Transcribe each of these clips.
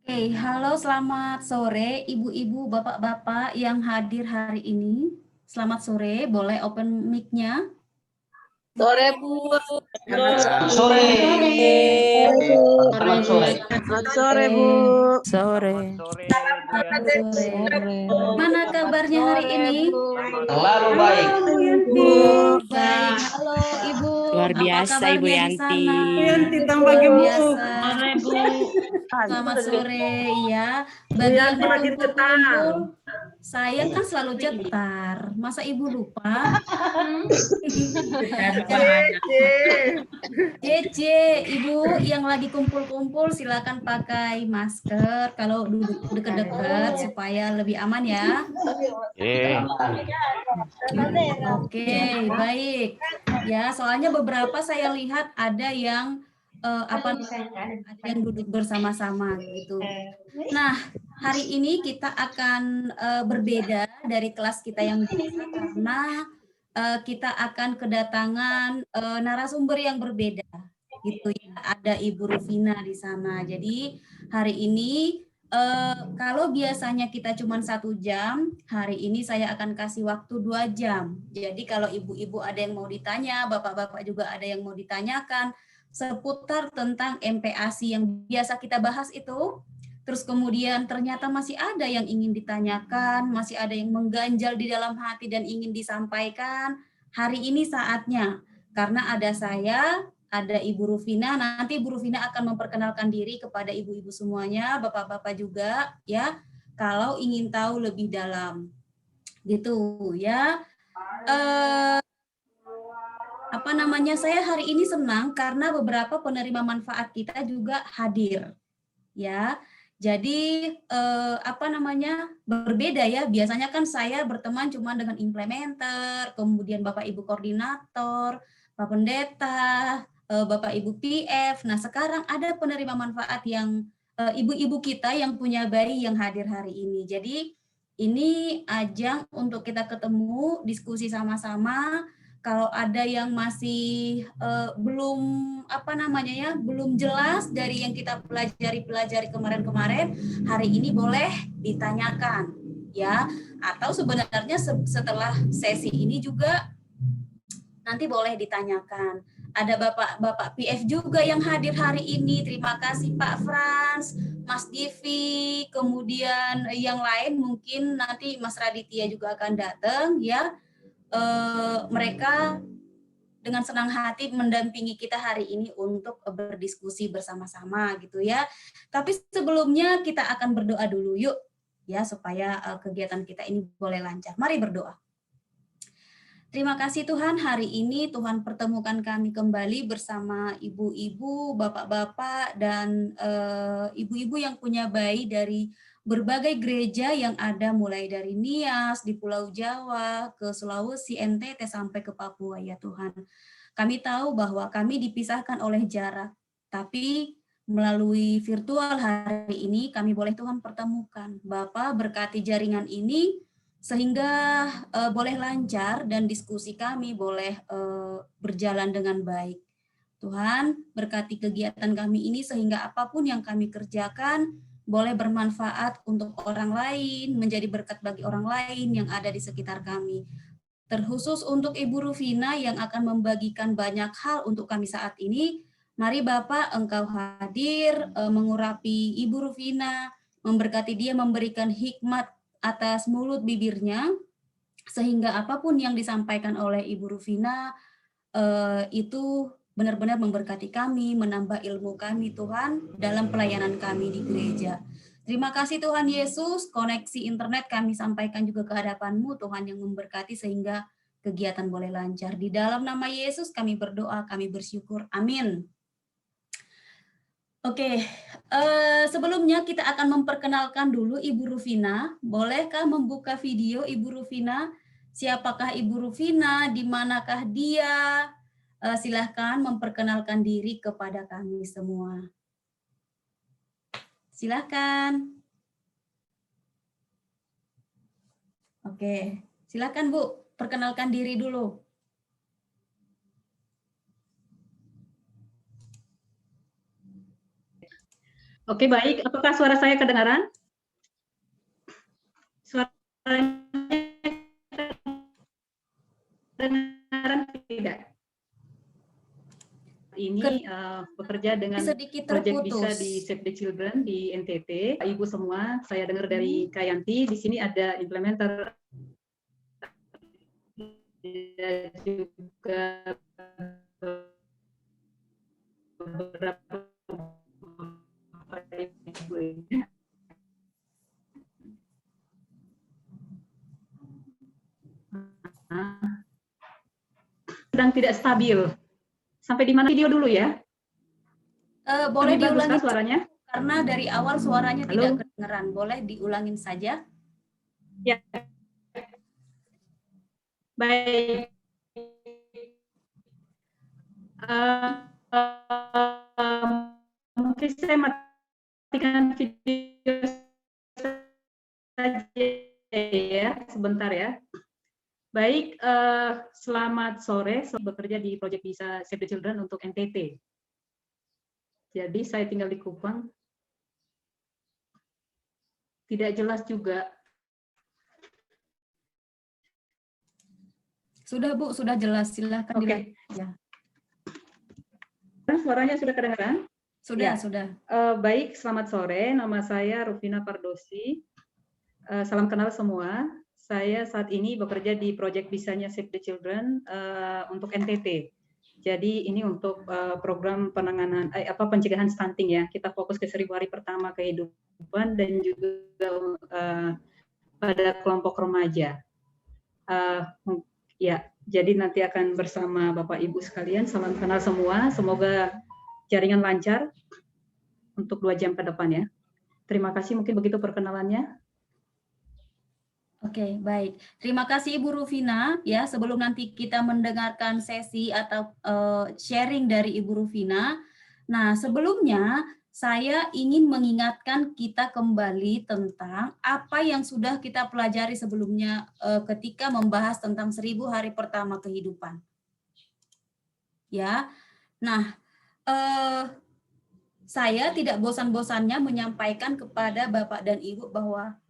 Oke, halo selamat sore ibu-ibu, bapak-bapak yang hadir hari ini. Selamat sore, boleh open mic-nya? Sore Bu. Selamat sore. Selamat sore. Selamat sore, Bu. Sore. Selamat sore. Mana kabarnya hari ini? Selalu baik. Halo, Bu Yanti. Bu. Baik, halo Ibu. Luar Apa biasa, kabarnya Ibu di Yanti. sana? Bu Yanti tambah Luar gemuk. biasa. Sore Bu. Selamat sore ya. Bu Bagi yang Yanti makin ketar. berkumpul-kumpul, saya kan selalu cetar. Masa Ibu lupa? Cece, Ibu yang lagi kumpul-kumpul silakan pakai masker kalau duduk dekat-dekat supaya lebih aman ya. Oke, baik. Ya, soalnya beberapa saya lihat ada yang ada yang duduk bersama-sama gitu. Nah, hari ini kita akan berbeda dari kelas kita yang biasa karena kita akan kedatangan narasumber yang berbeda gitu ya. Ada Ibu Rufina di sana. Jadi hari ini kalau biasanya kita cuma 1 jam, hari ini saya akan kasih waktu 2 jam. Jadi kalau ibu-ibu ada yang mau ditanya, bapak-bapak juga ada yang mau ditanyakan seputar tentang MPASI yang biasa kita bahas itu, terus kemudian ternyata masih ada yang ingin ditanyakan, masih ada yang mengganjal di dalam hati dan ingin disampaikan, hari ini saatnya. Karena ada saya, ada Ibu Rufina, nanti Ibu Rufina akan memperkenalkan diri kepada ibu-ibu semuanya, bapak-bapak juga, ya, kalau ingin tahu lebih dalam. Gitu, ya. Saya hari ini senang karena beberapa penerima manfaat kita juga hadir, ya. Jadi berbeda ya. Biasanya kan saya berteman cuma dengan implementer, kemudian Bapak Ibu koordinator, Pak Pendeta, Bapak Ibu PF. Nah, sekarang ada penerima manfaat yang ibu-ibu kita yang punya bayi yang hadir hari ini. Jadi ini ajang untuk kita ketemu, diskusi sama-sama. Kalau ada yang masih belum belum jelas dari yang kita pelajari kemarin-kemarin, hari ini boleh ditanyakan ya. Atau sebenarnya setelah sesi ini juga nanti boleh ditanyakan. Ada Bapak PF juga yang hadir hari ini. Terima kasih Pak Frans, Mas Divi, kemudian yang lain mungkin nanti Mas Raditya juga akan datang ya. Mereka dengan senang hati mendampingi kita hari ini untuk berdiskusi bersama-sama gitu ya. Tapi sebelumnya kita akan berdoa dulu yuk ya supaya kegiatan kita ini boleh lancar. Mari berdoa. Terima kasih Tuhan, hari ini Tuhan pertemukan kami kembali bersama ibu-ibu, bapak-bapak, dan ibu-ibu yang punya bayi dari berbagai gereja yang ada mulai dari Nias, di Pulau Jawa, ke Sulawesi, NTT, sampai ke Papua ya Tuhan. Kami tahu bahwa kami dipisahkan oleh jarak, tapi melalui virtual hari ini kami boleh Tuhan pertemukan. Bapak berkati jaringan ini, sehingga boleh lancar dan diskusi kami boleh berjalan dengan baik. Tuhan berkati kegiatan kami ini sehingga apapun yang kami kerjakan boleh bermanfaat untuk orang lain, menjadi berkat bagi orang lain yang ada di sekitar kami. Terkhusus untuk Ibu Rufina yang akan membagikan banyak hal untuk kami saat ini, mari Bapak Engkau hadir, mengurapi Ibu Rufina, memberkati dia, memberikan hikmat atas mulut bibirnya, sehingga apapun yang disampaikan oleh Ibu Rufina itu benar-benar memberkati kami, menambah ilmu kami Tuhan dalam pelayanan kami di gereja. Terima kasih Tuhan Yesus, koneksi internet kami sampaikan juga ke hadapan-Mu Tuhan yang memberkati sehingga kegiatan boleh lancar. Di dalam nama Yesus kami berdoa, kami bersyukur. Amin. Oke, sebelumnya kita akan memperkenalkan dulu Ibu Rufina. Bolehkah membuka video Ibu Rufina? Siapakah Ibu Rufina? Di manakah dia? Silahkan memperkenalkan diri kepada kami semua. Silahkan. Oke, silahkan Bu, perkenalkan diri dulu. Oke, baik. Apakah suara saya kedengaran? Suaranya kedengaran tidak? Ini bekerja dengan Sedikit Project Bisa terputus. di Save the Children di NTT. Ibu semua, saya dengar dari Kayanti, di sini ada implementer juga beberapa ibu ini. Sedang tidak stabil. Sampai di mana video dulu ya? Boleh Lebih bagus diulangi kah suaranya? karena dari awal suaranya Halo? tidak kedengeran. Boleh diulangin saja? Ya. Baik. Mungkin saya matikan video saja ya, sebentar ya. Baik, selamat sore. Saya bekerja di Project Bisa Save the Children untuk NTT. Jadi saya tinggal di Kupang. Tidak jelas juga. Sudah Bu, sudah jelas. Silahkan Oke. ya. Suaranya sudah kedengaran? Sudah, Ya. sudah. Baik, selamat sore. Nama saya Rufina Pardosi. Salam kenal semua. Saya saat ini bekerja di Project Bisanya Save the Children untuk NTT. Jadi ini untuk program penanganan pencegahan stunting ya. Kita fokus ke 1000 hari pertama kehidupan dan juga pada kelompok remaja. Ya, jadi nanti akan bersama Bapak Ibu sekalian. Salam kenal semua. Semoga jaringan lancar untuk 2 jam ke depan ya. Terima kasih. Mungkin begitu perkenalannya. Oke, baik. Terima kasih Ibu Rufina. Ya, sebelum nanti kita mendengarkan sesi atau sharing dari Ibu Rufina. Nah, sebelumnya saya ingin mengingatkan kita kembali tentang apa yang sudah kita pelajari sebelumnya ketika membahas tentang 1000 hari pertama kehidupan. Ya, nah, saya tidak bosan-bosannya menyampaikan kepada Bapak dan Ibu bahwa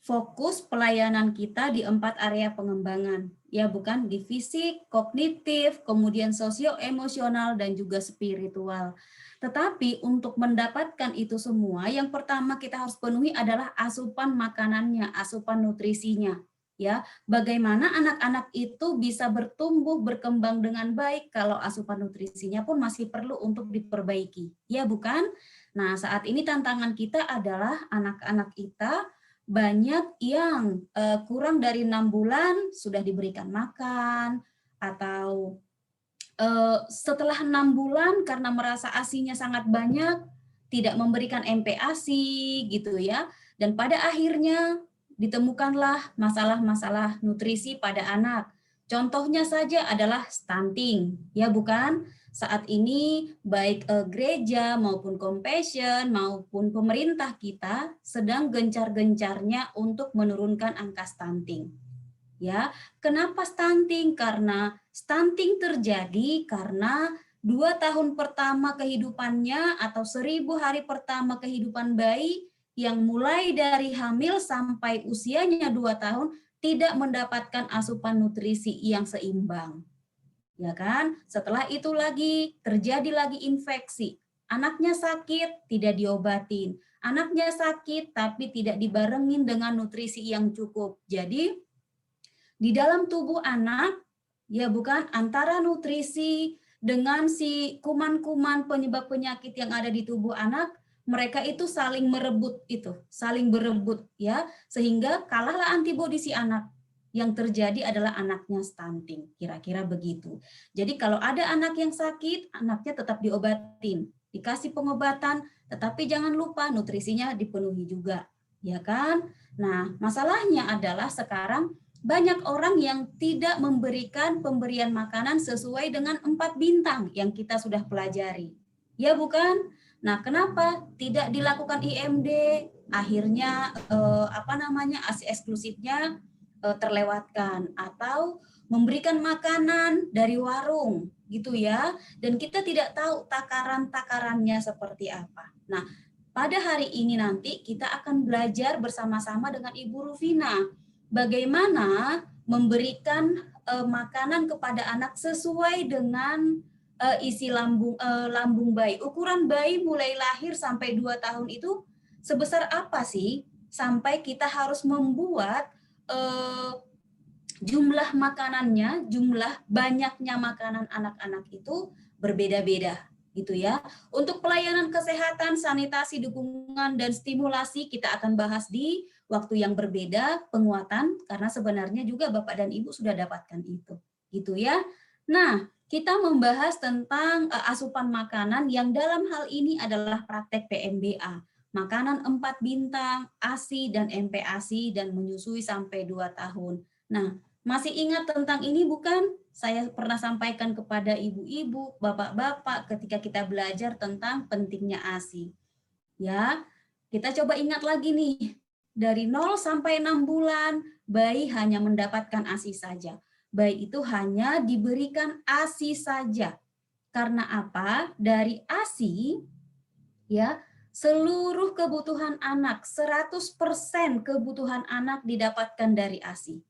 fokus pelayanan kita di 4 area pengembangan, ya bukan di fisik, kognitif, kemudian sosio-emosional, dan juga spiritual. Tetapi untuk mendapatkan itu semua, yang pertama kita harus penuhi adalah asupan makanannya, asupan nutrisinya. Ya, bagaimana anak-anak itu bisa bertumbuh, berkembang dengan baik kalau asupan nutrisinya pun masih perlu untuk diperbaiki. Ya bukan? Nah, saat ini tantangan kita adalah anak-anak kita banyak yang kurang dari 6 bulan sudah diberikan makan, atau setelah 6 bulan karena merasa ASI-nya sangat banyak, tidak memberikan MPASI gitu ya, dan pada akhirnya ditemukanlah masalah-masalah nutrisi pada anak. Contohnya saja adalah stunting, ya bukan? Saat ini baik gereja maupun Compassion maupun pemerintah kita sedang gencar-gencarnya untuk menurunkan angka stunting. Ya, kenapa stunting? Karena stunting terjadi karena 2 tahun pertama kehidupannya atau 1000 hari pertama kehidupan bayi yang mulai dari hamil sampai usianya 2 tahun tidak mendapatkan asupan nutrisi yang seimbang. Ya kan? Setelah itu lagi terjadi lagi infeksi. Anaknya sakit, tidak diobatin. Anaknya sakit tapi tidak dibarengin dengan nutrisi yang cukup. Jadi di dalam tubuh anak, ya bukan, antara nutrisi dengan si kuman-kuman penyebab penyakit yang ada di tubuh anak, mereka itu saling merebut saling berebut ya, sehingga kalahlah antibodi si anak. Yang terjadi adalah anaknya stunting, kira-kira begitu. Jadi kalau ada anak yang sakit, anaknya tetap diobatin, dikasih pengobatan, tetapi jangan lupa nutrisinya dipenuhi juga, ya kan? Nah, masalahnya adalah sekarang banyak orang yang tidak memberikan pemberian makanan sesuai dengan 4 bintang yang kita sudah pelajari. Ya bukan? Nah, kenapa tidak dilakukan IMD? Akhirnya ASI eksklusifnya terlewatkan, atau memberikan makanan dari warung gitu ya, dan kita tidak tahu takaran-takarannya seperti apa. Nah, pada hari ini nanti kita akan belajar bersama-sama dengan Ibu Rufina bagaimana memberikan makanan kepada anak sesuai dengan isi lambung bayi. Ukuran bayi mulai lahir sampai 2 tahun itu sebesar apa sih sampai kita harus membuat jumlah makanannya, jumlah banyaknya makanan anak-anak itu berbeda-beda gitu ya. Untuk pelayanan kesehatan, sanitasi, dukungan dan stimulasi kita akan bahas di waktu yang berbeda, penguatan, karena sebenarnya juga Bapak dan Ibu sudah dapatkan itu. Gitu ya. Nah, kita membahas tentang asupan makanan yang dalam hal ini adalah praktek PMBA. Makanan 4 bintang, ASI dan MPASI dan menyusui sampai 2 tahun. Nah, masih ingat tentang ini bukan? Saya pernah sampaikan kepada ibu-ibu, bapak-bapak ketika kita belajar tentang pentingnya ASI. Ya, kita coba ingat lagi nih. Dari 0 sampai 6 bulan, bayi hanya mendapatkan ASI saja. Bayi itu hanya diberikan ASI saja. Karena apa? Dari ASI, ya, seluruh kebutuhan anak, 100% kebutuhan anak didapatkan dari ASI.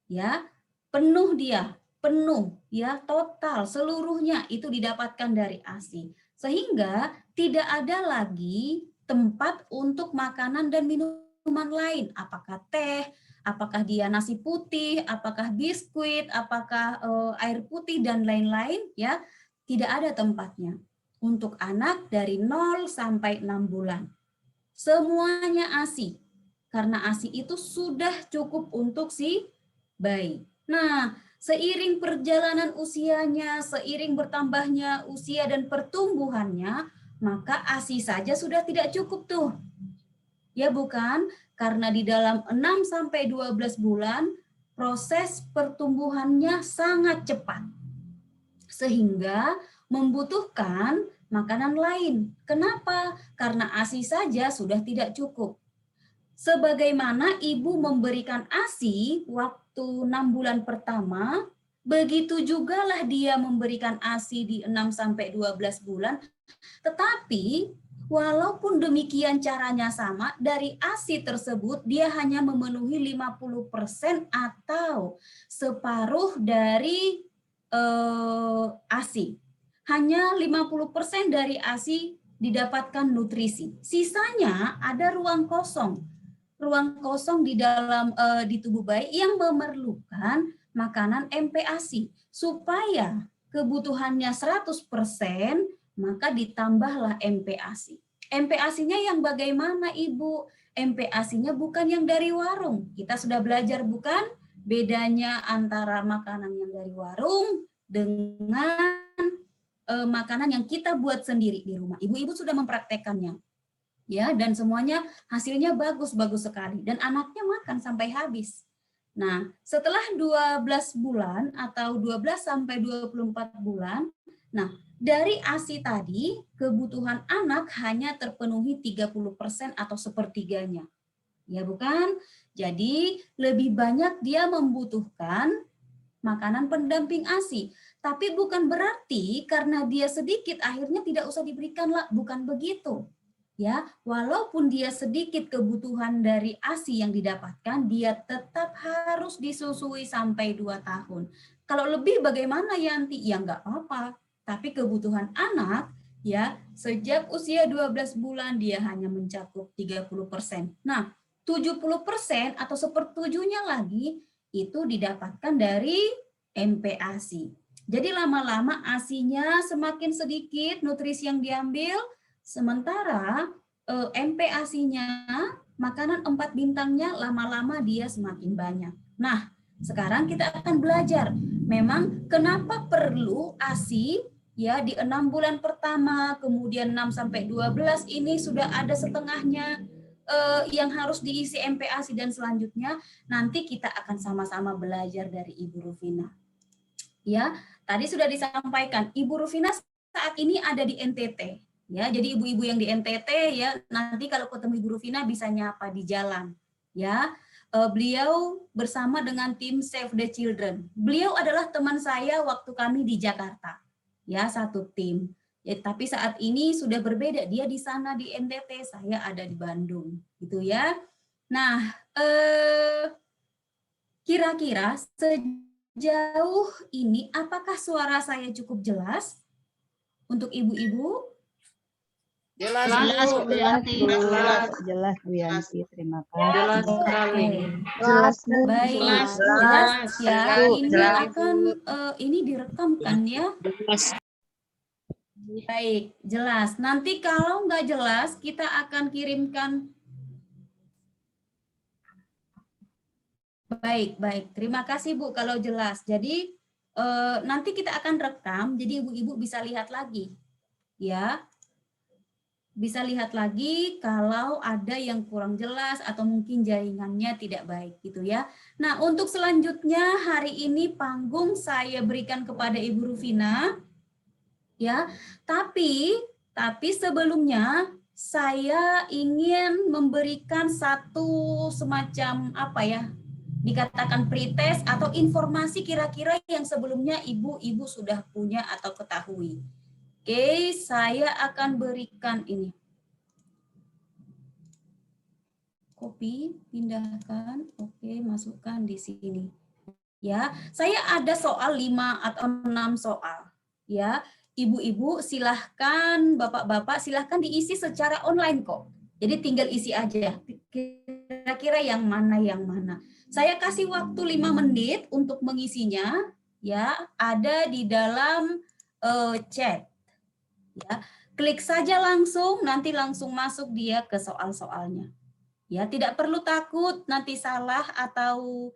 Ya, penuh dia, penuh ya, total seluruhnya itu didapatkan dari ASI. Sehingga tidak ada lagi tempat untuk makanan dan minuman lain, apakah teh, apakah dia nasi putih, apakah biskuit, apakah air putih dan lain-lain ya, tidak ada tempatnya untuk anak dari 0 sampai 6 bulan. Semuanya ASI. Karena ASI itu sudah cukup untuk si bayi. Nah, seiring perjalanan usianya, seiring bertambahnya usia dan pertumbuhannya, maka ASI saja sudah tidak cukup tuh. Ya bukan? Karena di dalam 6 sampai 12 bulan proses pertumbuhannya sangat cepat. Sehingga membutuhkan makanan lain. Kenapa? Karena ASI saja sudah tidak cukup. Sebagaimana ibu memberikan ASI waktu 6 bulan pertama, begitu jugalah dia memberikan ASI di 6 sampai 12 bulan. Tetapi walaupun demikian caranya sama, dari ASI tersebut dia hanya memenuhi 50% atau separuh dari ASI. Hanya 50% dari ASI didapatkan nutrisi. Sisanya ada ruang kosong di dalam di tubuh bayi yang memerlukan makanan MPASI supaya kebutuhannya 100%, maka ditambahlah MPASI. MPASI-nya yang bagaimana Ibu? MPASI-nya bukan yang dari warung. Kita sudah belajar bukan bedanya antara makanan yang dari warung dengan makanan yang kita buat sendiri di rumah. Ibu-ibu sudah mempraktekannya. Ya, dan semuanya hasilnya bagus-bagus sekali dan anaknya makan sampai habis. Nah, setelah 12 bulan atau 12 sampai 24 bulan, nah, dari ASI tadi kebutuhan anak hanya terpenuhi 30% atau sepertiganya. Ya bukan? Jadi lebih banyak dia membutuhkan makanan pendamping ASI. Tapi bukan berarti karena dia sedikit akhirnya tidak usah diberikan lah, bukan begitu. Ya, walaupun dia sedikit kebutuhan dari ASI yang didapatkan, dia tetap harus disusui sampai 2 tahun. Kalau lebih bagaimana Yanti? Ya enggak apa-apa. Tapi kebutuhan anak ya sejak usia 12 bulan dia hanya mencakup 30%. Nah, 70% atau sepertujuhnya lagi itu didapatkan dari MPASI. Jadi lama-lama ASI-nya semakin sedikit nutrisi yang diambil, sementara MPASI-nya, makanan 4 bintangnya lama-lama dia semakin banyak. Nah, sekarang kita akan belajar memang kenapa perlu ASI ya di 6 bulan pertama, kemudian 6 sampai 12 ini sudah ada setengahnya yang harus diisi MPASI dan selanjutnya nanti kita akan sama-sama belajar dari Ibu Rufina. Ya, tadi sudah disampaikan Ibu Rufina saat ini ada di NTT. Ya, jadi ibu-ibu yang di NTT ya nanti kalau ketemu Ibu Rufina bisa nyapa di jalan. Ya, beliau bersama dengan tim Save the Children. Beliau adalah teman saya waktu kami di Jakarta. Ya, satu tim. Ya, tapi saat ini sudah berbeda. Dia di sana di NTT, saya ada di Bandung, gitu ya. Nah, kira-kira sejauh ini apakah suara saya cukup jelas untuk ibu-ibu? Jelas, Jelas, Bu. Bu Yanti. Jelas Bu Yanti, terima kasih. Jelas sekali. Jelas, Bu. Baik, Jelas, jelas ya. jelas, Ini jelas. akan ini direkam kan ya? Baik, jelas. Nanti kalau nggak jelas, kita akan kirimkan. Baik, baik. Terima kasih Bu kalau jelas. Jadi nanti kita akan rekam, jadi ibu-ibu bisa lihat lagi, ya. Bisa lihat lagi kalau ada yang kurang jelas atau mungkin jaringannya tidak baik gitu ya. Nah, untuk selanjutnya hari ini panggung saya berikan kepada Ibu Rufina ya. Tapi sebelumnya saya ingin memberikan satu semacam apa ya? Dikatakan pretest atau informasi kira-kira yang sebelumnya ibu-ibu sudah punya atau ketahui. Oke, saya akan berikan ini. Copy, pindahkan. Oke, masukkan di sini. Ya, saya ada soal 5 atau 6 soal. Ya, ibu-ibu silahkan, bapak-bapak silahkan diisi secara online kok. Jadi tinggal isi aja. Kira-kira yang mana. Saya kasih waktu 5 menit untuk mengisinya. Ya, ada di dalam chat. Ya, klik saja langsung, nanti langsung masuk dia ke soal-soalnya. Ya, tidak perlu takut nanti salah atau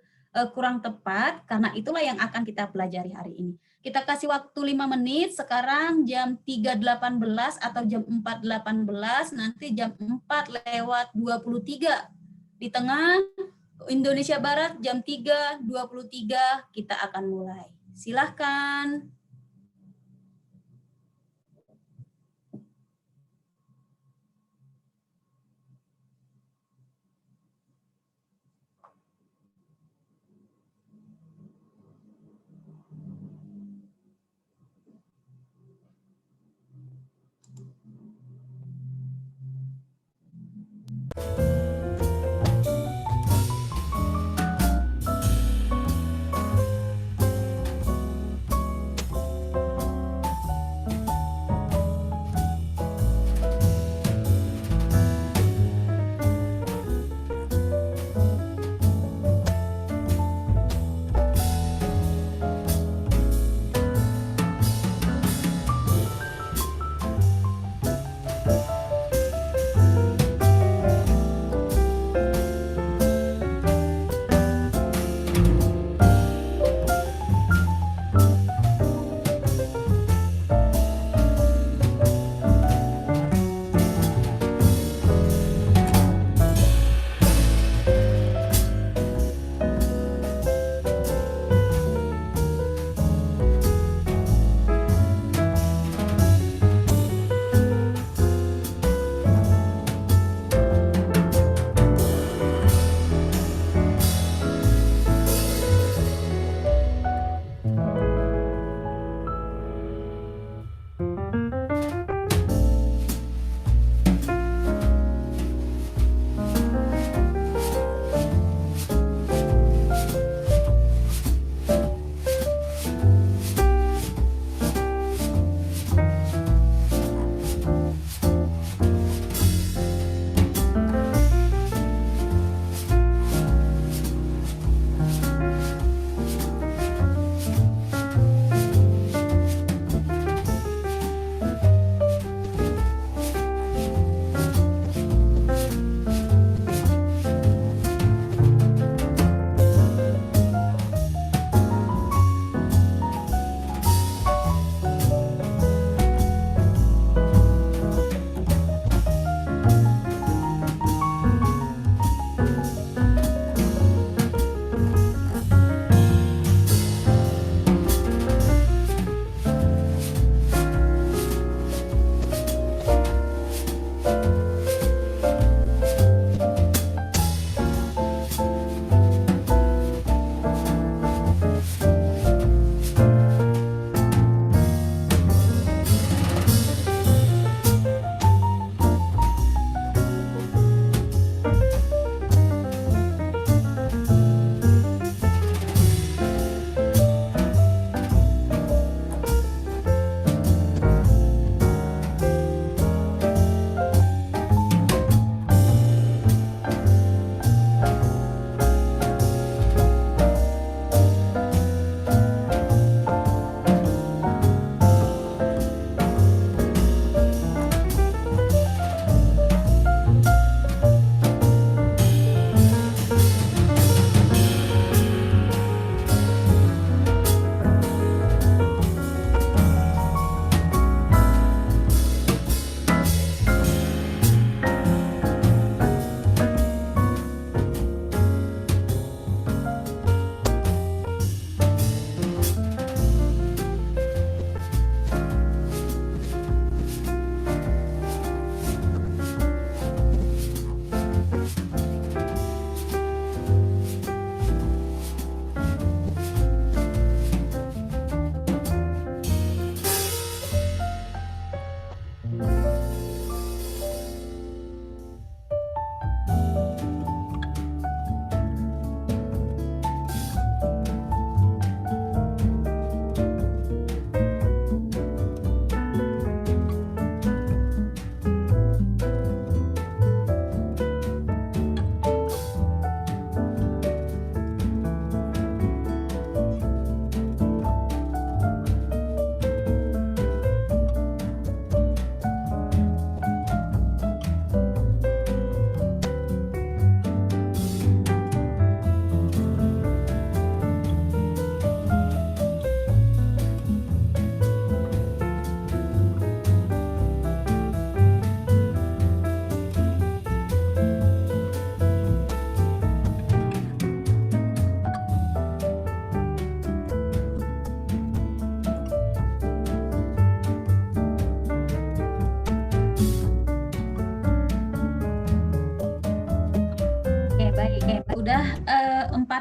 kurang tepat, karena itulah yang akan kita pelajari hari ini. Kita kasih waktu 5 menit, sekarang jam 3.18 atau jam 4.18, nanti jam 4:23. Di tengah Indonesia Barat jam 3.23 kita akan mulai. Silahkan.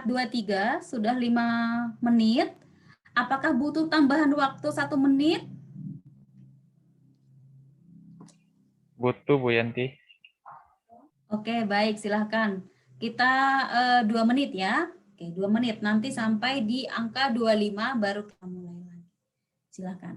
4:23, sudah 5 menit. Apakah butuh tambahan waktu 1 menit? Butuh Bu Yanti. Oke, baik, silahkan. Kita 2 menit ya. Oke, 2 menit. Nanti sampai di angka 25 baru kita mulai lagi. Silahkan.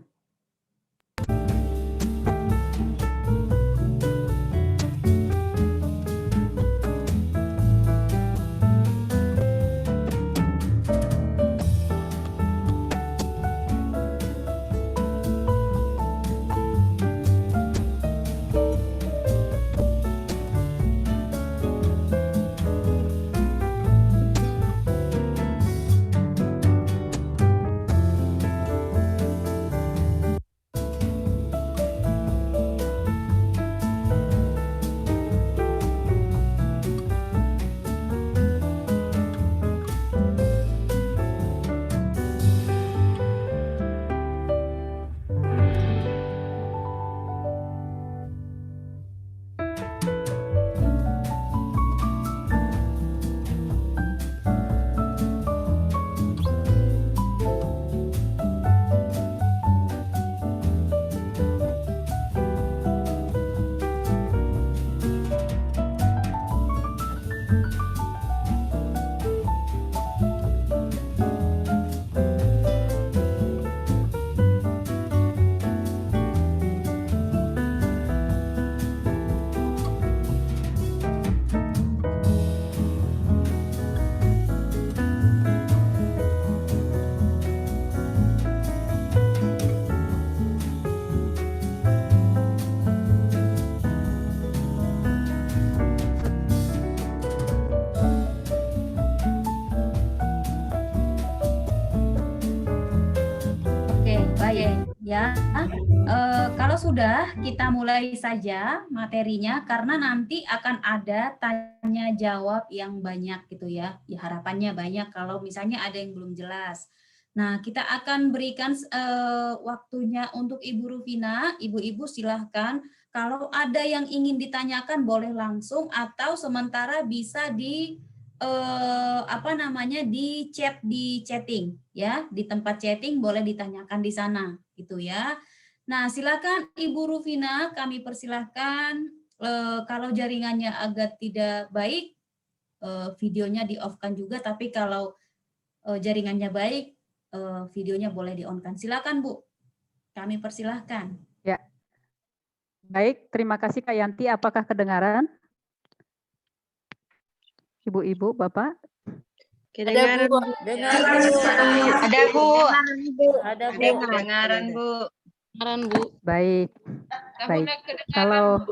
Oke, baik ya. Kalau sudah, kita mulai saja materinya karena nanti akan ada tanya jawab yang banyak gitu ya. Ya harapannya banyak kalau misalnya ada yang belum jelas. Nah, kita akan berikan waktunya untuk Ibu Rufina. Ibu-ibu silahkan. Kalau ada yang ingin ditanyakan boleh langsung atau sementara bisa di di chat, di chatting ya, di tempat chatting boleh ditanyakan di sana gitu ya. Nah, silakan Ibu Rufina, kami persilahkan. Kalau jaringannya agak tidak baik, videonya di off-kan juga, tapi kalau jaringannya baik, videonya boleh di on-kan. Silakan Bu, kami persilahkan. Ya. Baik, terima kasih Kak Yanti. Apakah kedengaran? Ibu-ibu, Bapak? Kedengaran, Bu. Dengar Bu. Ada Bu. Ada Bu. Kedengaran Bu. Dengaran Bu. Baik. Baik. Kalau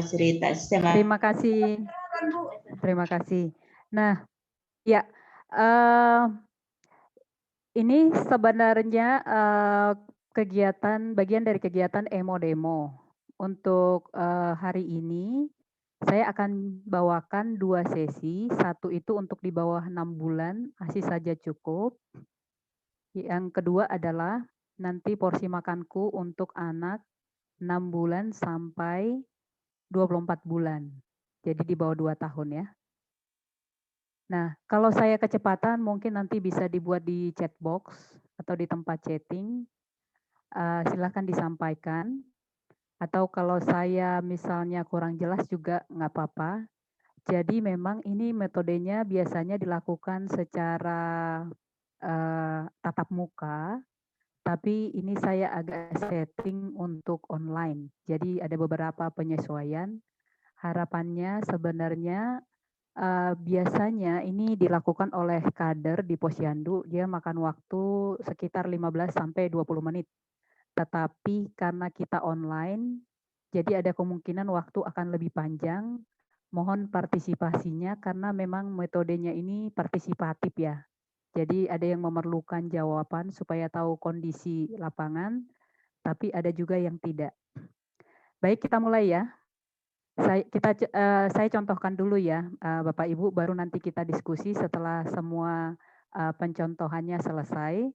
cerita terima kasih. Terima kasih. Nah, ya, ini sebenarnya bagian dari kegiatan emo demo. Untuk hari ini saya akan bawakan 2 sesi. Satu itu untuk di bawah 6 bulan, ASI saja cukup. Yang kedua adalah nanti porsi makanku untuk anak 6 bulan sampai 24 bulan. Jadi di bawah 2 tahun ya. Nah, kalau saya kecepatan mungkin nanti bisa dibuat di chat box atau di tempat chatting. Silakan disampaikan. Atau kalau saya misalnya kurang jelas juga nggak apa-apa. Jadi memang ini metodenya biasanya dilakukan secara tatap muka, tapi ini saya agak setting untuk online. Jadi ada beberapa penyesuaian. Harapannya sebenarnya biasanya ini dilakukan oleh kader di Posyandu, dia makan waktu sekitar 15 sampai 20 menit. Tetapi karena kita online, jadi ada kemungkinan waktu akan lebih panjang. Mohon partisipasinya karena memang metodenya ini partisipatif ya. Jadi ada yang memerlukan jawaban supaya tahu kondisi lapangan, tapi ada juga yang tidak. Baik, kita mulai ya. Saya contohkan dulu ya, Bapak Ibu, baru nanti kita diskusi setelah semua pencontohannya selesai.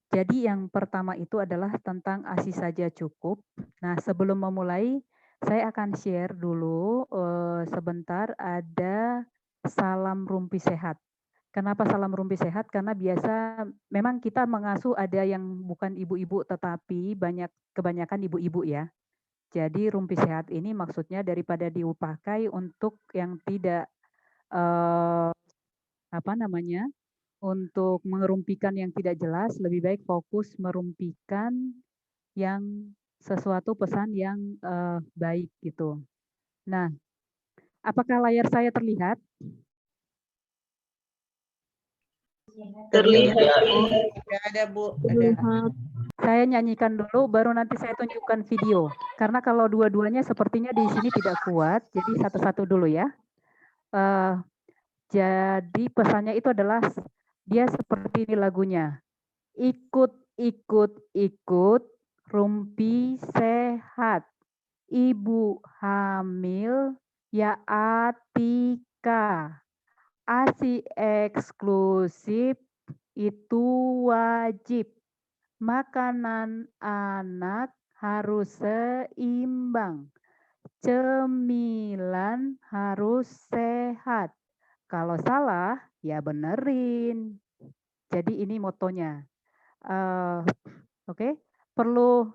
Jadi yang pertama itu adalah tentang ASI saja cukup. Nah, sebelum memulai, saya akan share dulu sebentar ada salam rumpi sehat. Kenapa salam rumpi sehat? Karena biasa memang kita mengasuh ada yang bukan ibu-ibu tetapi kebanyakan ibu-ibu ya. Jadi rumpi sehat ini maksudnya daripada dipakai untuk yang tidak untuk merumpikan yang tidak jelas, lebih baik fokus merumpikan yang sesuatu pesan yang baik gitu. Nah, apakah layar saya terlihat? Terlihat. Sudah ada, Bu. Saya nyanyikan dulu, baru nanti saya tunjukkan video. Karena kalau dua-duanya sepertinya di sini tidak kuat, jadi satu-satu dulu ya. Jadi pesannya itu adalah, dia seperti ini lagunya. Ikut, ikut, ikut, rumpi sehat. Ibu hamil, ya Atika. ASI eksklusif itu wajib. Makanan anak harus seimbang. Cemilan harus sehat. Kalau salah, ya benerin. Jadi ini motonya. Oke, perlu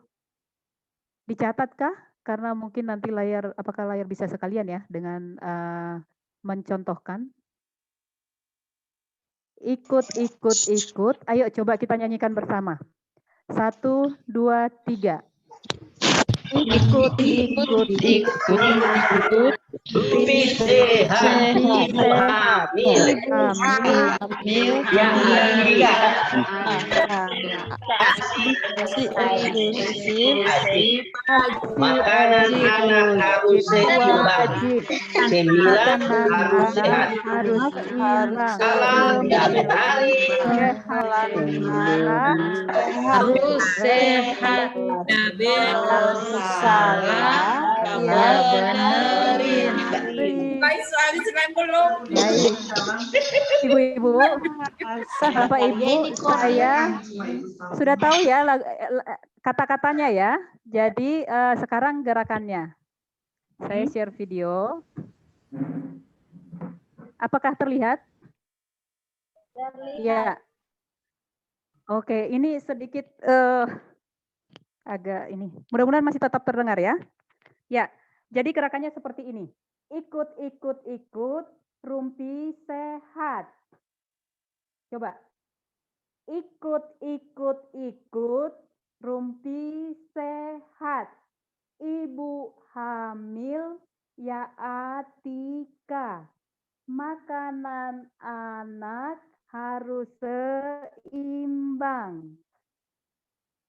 dicatatkah? Karena mungkin nanti apakah layar bisa sekalian ya dengan mencontohkan. Ikut, ikut, ikut. Ayo coba kita nyanyikan bersama. 1, 2, 3. Ikut, ikut, ikut. Rumpi sehat. Ibu hamil. Yang Atika. ASI eksklusif. Makanan anak harus seimbang. Cemilan harus sehat. Salam dari Harus sehat. Salah, ya benerin. Baik, soal 90. Baik. Ibu-ibu, Bapak Ibu, saya sudah tahu ya kata-katanya ya. Jadi sekarang gerakannya. Saya share video. Apakah terlihat? Ya. Oke, ini sedikit agak ini. Mudah-mudahan masih tetap terdengar ya. Ya, jadi gerakannya seperti ini. Ikut, ikut, ikut, rumpi sehat. Coba. Ikut, ikut, ikut, rumpi sehat. Ibu hamil, ya Atika. Makanan anak harus seimbang.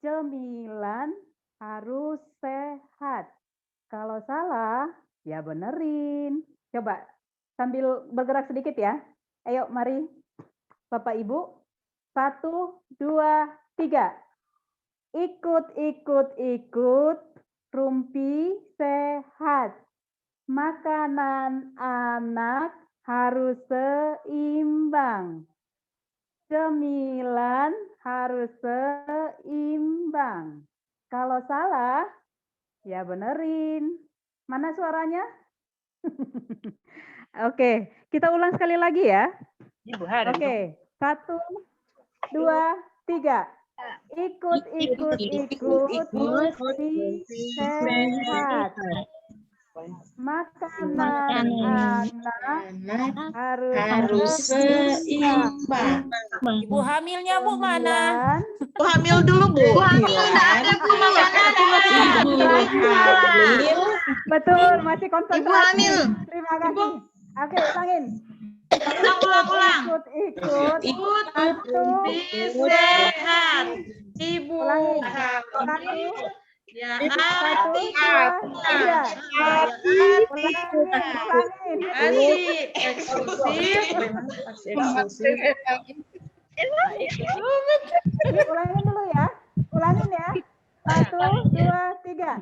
Cemilan harus sehat. Kalau salah, ya benerin. Coba sambil bergerak sedikit ya. Ayo mari Bapak Ibu. 1, 2, 3. Ikut, ikut, ikut, rumpi sehat. Makanan anak harus seimbang. Cemilan harus seimbang. Kalau salah, ya benerin. Mana suaranya? Oke, kita ulang sekali lagi ya. Oke, 1, 2, 3. Ikut, ikut, ikut, rumpi sehat. Makanan anak harus seimbang. Ibu hamilnya Bu mana? Bu hamil dulu, Bu. Ibu hamil. Betul, masih konsentrasi. Ibu hamil. Terima kasih. Oke, ulangin. Ulang. Ikut, Rumpi sehat. Ibu hamil. Ya Atika. ASI eksklusif. Ulangin dulu ya. Ulangin ya. 1, 2, 3.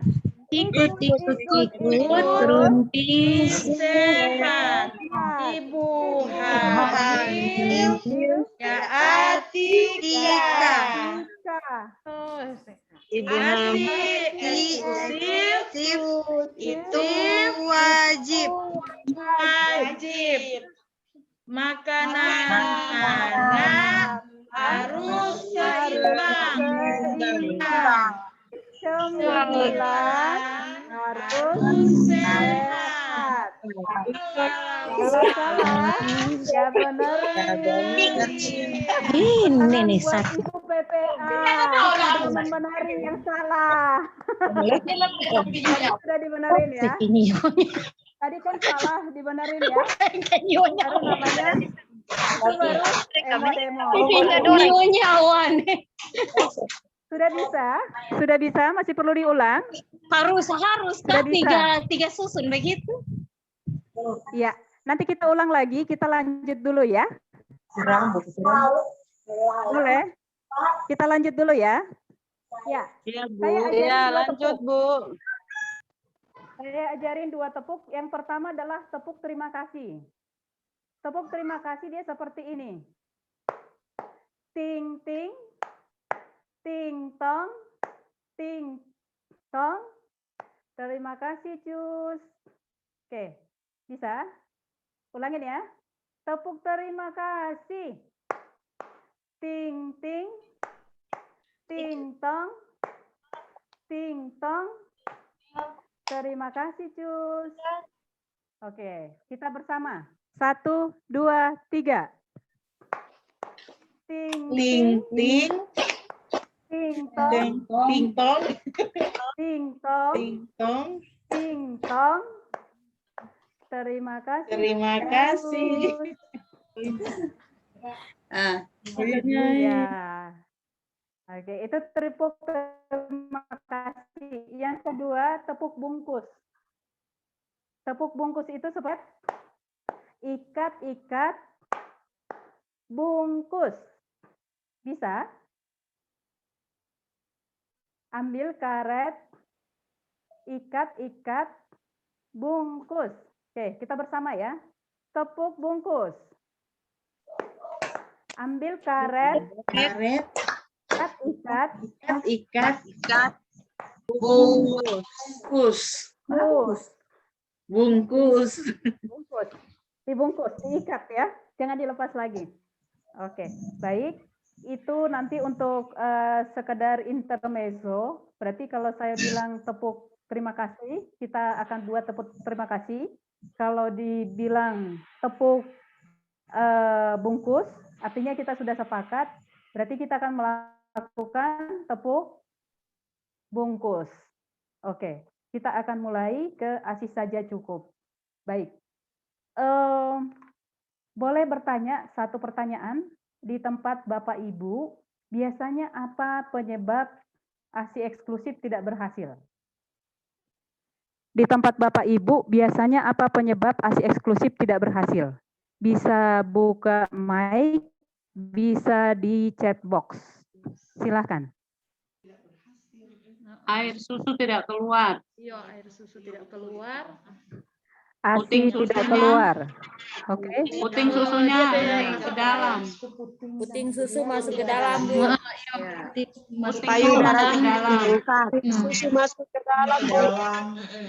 Ikut, ikut, ikut, rumpi Sehat. Ibu hamil. Ya Atika. Ibu ASI eksklusif itu wajib. Makanan anak harus seimbang. Sembilan harus sehat. Kalau salah, ya benerin. Ini nih Buat satu. Ibu PPA, membenarin yang salah. Tadi sudah dibenerin ya. Tadi kan salah dibenerin ya. Baru namanya itu baru emo-demo. Sudah bisa? Sudah bisa? Masih perlu diulang? Harus Sudah bisa? tiga susun begitu. Ya, nanti kita ulang lagi. Kita lanjut dulu ya. Boleh? Kita lanjut dulu ya. Ya. Iya, Bu. Saya ajarin Iya, dua lanjut, tepuk. Bu. Saya ajarin 2 tepuk. Yang pertama adalah tepuk terima kasih. Tepuk terima kasih dia seperti ini. Ting ting, ting tong, ting tong. Terima kasih cus. Oke, bisa? Ulangin ya. Tepuk terima kasih. Ting ting, ting tong, ting tong. Terima kasih cus. Oke, kita bersama. 1, 2, 3. Ting ting, Ting, ting tong, ting tong, ting tong, ting tong. ting tong. Terima kasih. Terima kasih. Cus. Ah, Ya. Oke, itu tepuk terima kasih. Yang kedua, tepuk bungkus. Tepuk bungkus itu seperti ikat-ikat bungkus. Bisa? Ambil karet, ikat-ikat bungkus. Oke, kita bersama ya. Tepuk bungkus. Ambil karet, karet, ikat-ikat ikat, bungkus, bungkus. bungkus. Dibungkus, diikat ya. Jangan dilepas lagi. Oke, baik. Itu nanti untuk sekedar intermezzo. Berarti kalau saya bilang tepuk terima kasih, kita akan buat tepuk terima kasih. Kalau dibilang tepuk bungkus, artinya kita sudah sepakat. Berarti kita akan melakukan tepuk bungkus. Oke, kita akan mulai ke asis saja cukup. Baik. Boleh bertanya satu pertanyaan di tempat Bapak Ibu, biasanya apa penyebab ASI eksklusif tidak berhasil? Di tempat Bapak Ibu, biasanya apa penyebab ASI eksklusif tidak berhasil? Bisa buka mic, bisa di chat box. Silahkan. Air susu tidak keluar. Iya, air susu tidak keluar. ASI tidak keluar. Oke. Puting susunya ke dalam. Puting susu masuk ke dalam, Bu. Payudara ke dalam. Susu masuk ke dalam.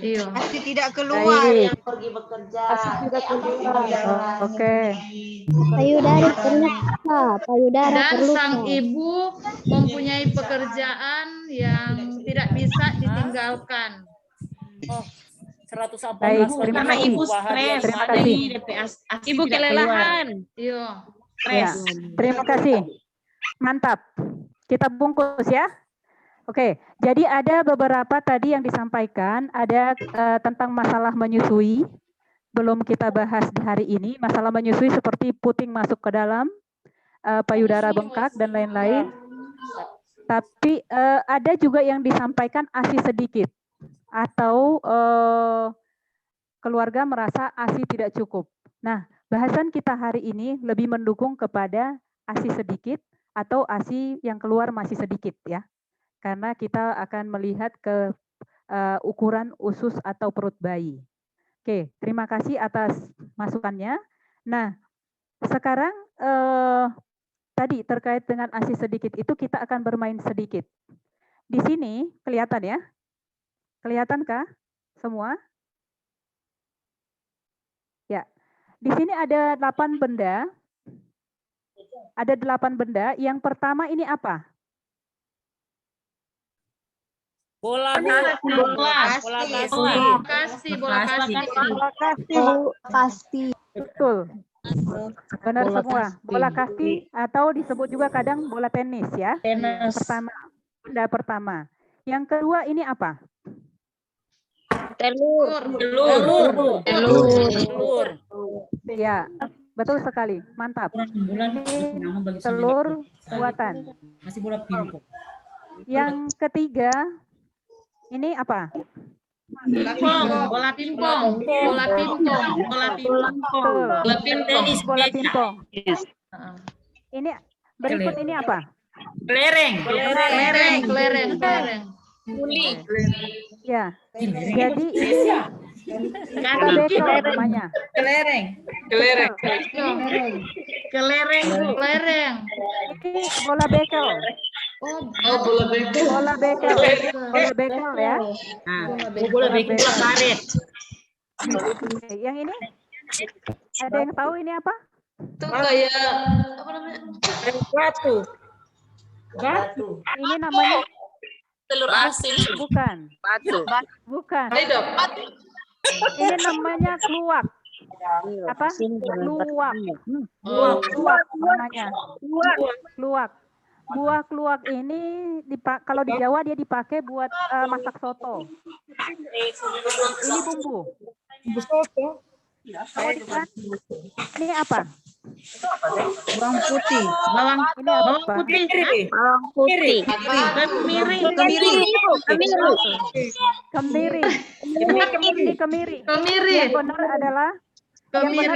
Iya. Masih tidak keluar. Baik. Yang pergi bekerja. Masih tidak keluar. Oke. Payudara terluka, payudara Dan terluka. sang ibu mempunyai pekerjaan yang tidak bisa ditinggalkan. Oh, 118 Baik, terima Karena kasih. ibu stres, Terima jadi kasih. ASI Ibu tidak keluar. kelelahan. Iya. Ya, terima kasih. Mantap. Kita bungkus ya. Oke, jadi ada beberapa tadi yang disampaikan, ada tentang masalah menyusui. Belum kita bahas di hari ini, masalah menyusui seperti puting masuk ke dalam, payudara bengkak, dan lain-lain. Tapi ada juga yang disampaikan ASI sedikit, atau keluarga merasa ASI tidak cukup. Nah, bahasan kita hari ini lebih mendukung kepada ASI sedikit atau ASI yang keluar masih sedikit ya. Karena kita akan melihat ke ukuran usus atau perut bayi. Oke, terima kasih atas masukannya. Nah, sekarang tadi terkait dengan ASI sedikit itu kita akan bermain sedikit. Di sini kelihatan ya? Kelihatankah semua? Ya. Di sini ada 8 benda. Ada 8 benda. Yang pertama ini apa? Bola, Bola kasti. Betul. Benar semua. Bola kasti atau disebut juga kadang bola tenis ya. Pertama. Benda pertama. Yang kedua ini apa? telur. Ya, betul sekali. Mantap. Ini telur buatan. Masih bola pingpong. Yang ketiga ini apa? Bola pimpong. Betul. Bola pimpong. Ini berikut ini apa? Kelereng. Ya. Jadi ini bola bekel namanya. Kelereng. Ini bola bekel. Bola bekel ya. Bola bekel karet. Oke, yang ini ada yang tahu ini apa? Itu kayak apa namanya? Batu. Ini namanya Telur asin. bukan. Bukan. Ini namanya kluwak. Apa? Kluwak. Kluwak namanya. Kluwak. Buah kluwak ini kalau di Jawa dia dipakai buat masak soto. Ini bumbu. Ini apa? Bawang putih. Ini apa? Kemiri. Ini kemiri. Yang benar adalah ini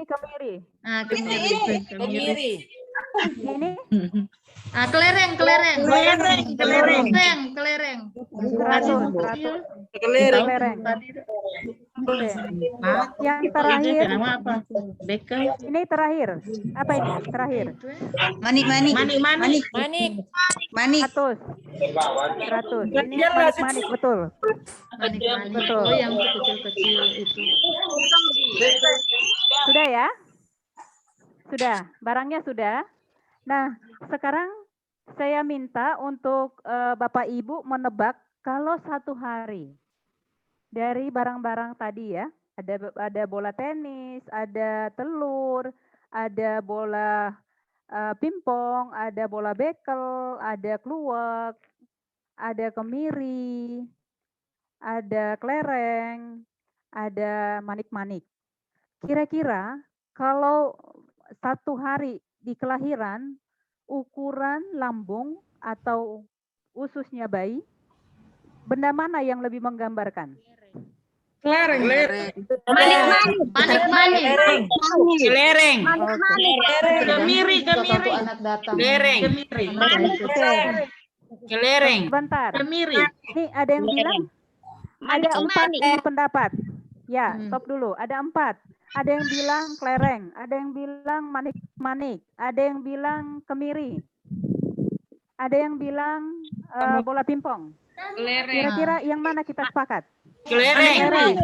kemiri. Kemiri. Ini Kelereng. kelereng. Oke. Yang terakhir. Ini terakhir. Apa ini? Terakhir. Manik. 100. Ini manik betul. Betul. Oh, yang kecil-kecil itu. Sudah ya? Sudah. Barangnya sudah. Nah, sekarang saya minta untuk Bapak Ibu menebak kalau satu hari dari barang-barang tadi ya, ada bola tenis, ada telur, ada bola pimpong, ada bola bekel, ada kluwak, ada kemiri, ada kelereng, ada manik-manik. Kira-kira kalau satu hari di kelahiran, ukuran lambung atau ususnya bayi, benda mana yang lebih menggambarkan? Kelereng. Kelereng. Bentar. Ini ada yang bilang ada 4 pendapat. Ya, stop dulu. Ada 4. Ada yang bilang kelereng, ada yang bilang manik-manik, ada yang bilang kemiri, ada yang bilang bola pimpong. Kira-kira yang mana kita sepakat? Kelereng.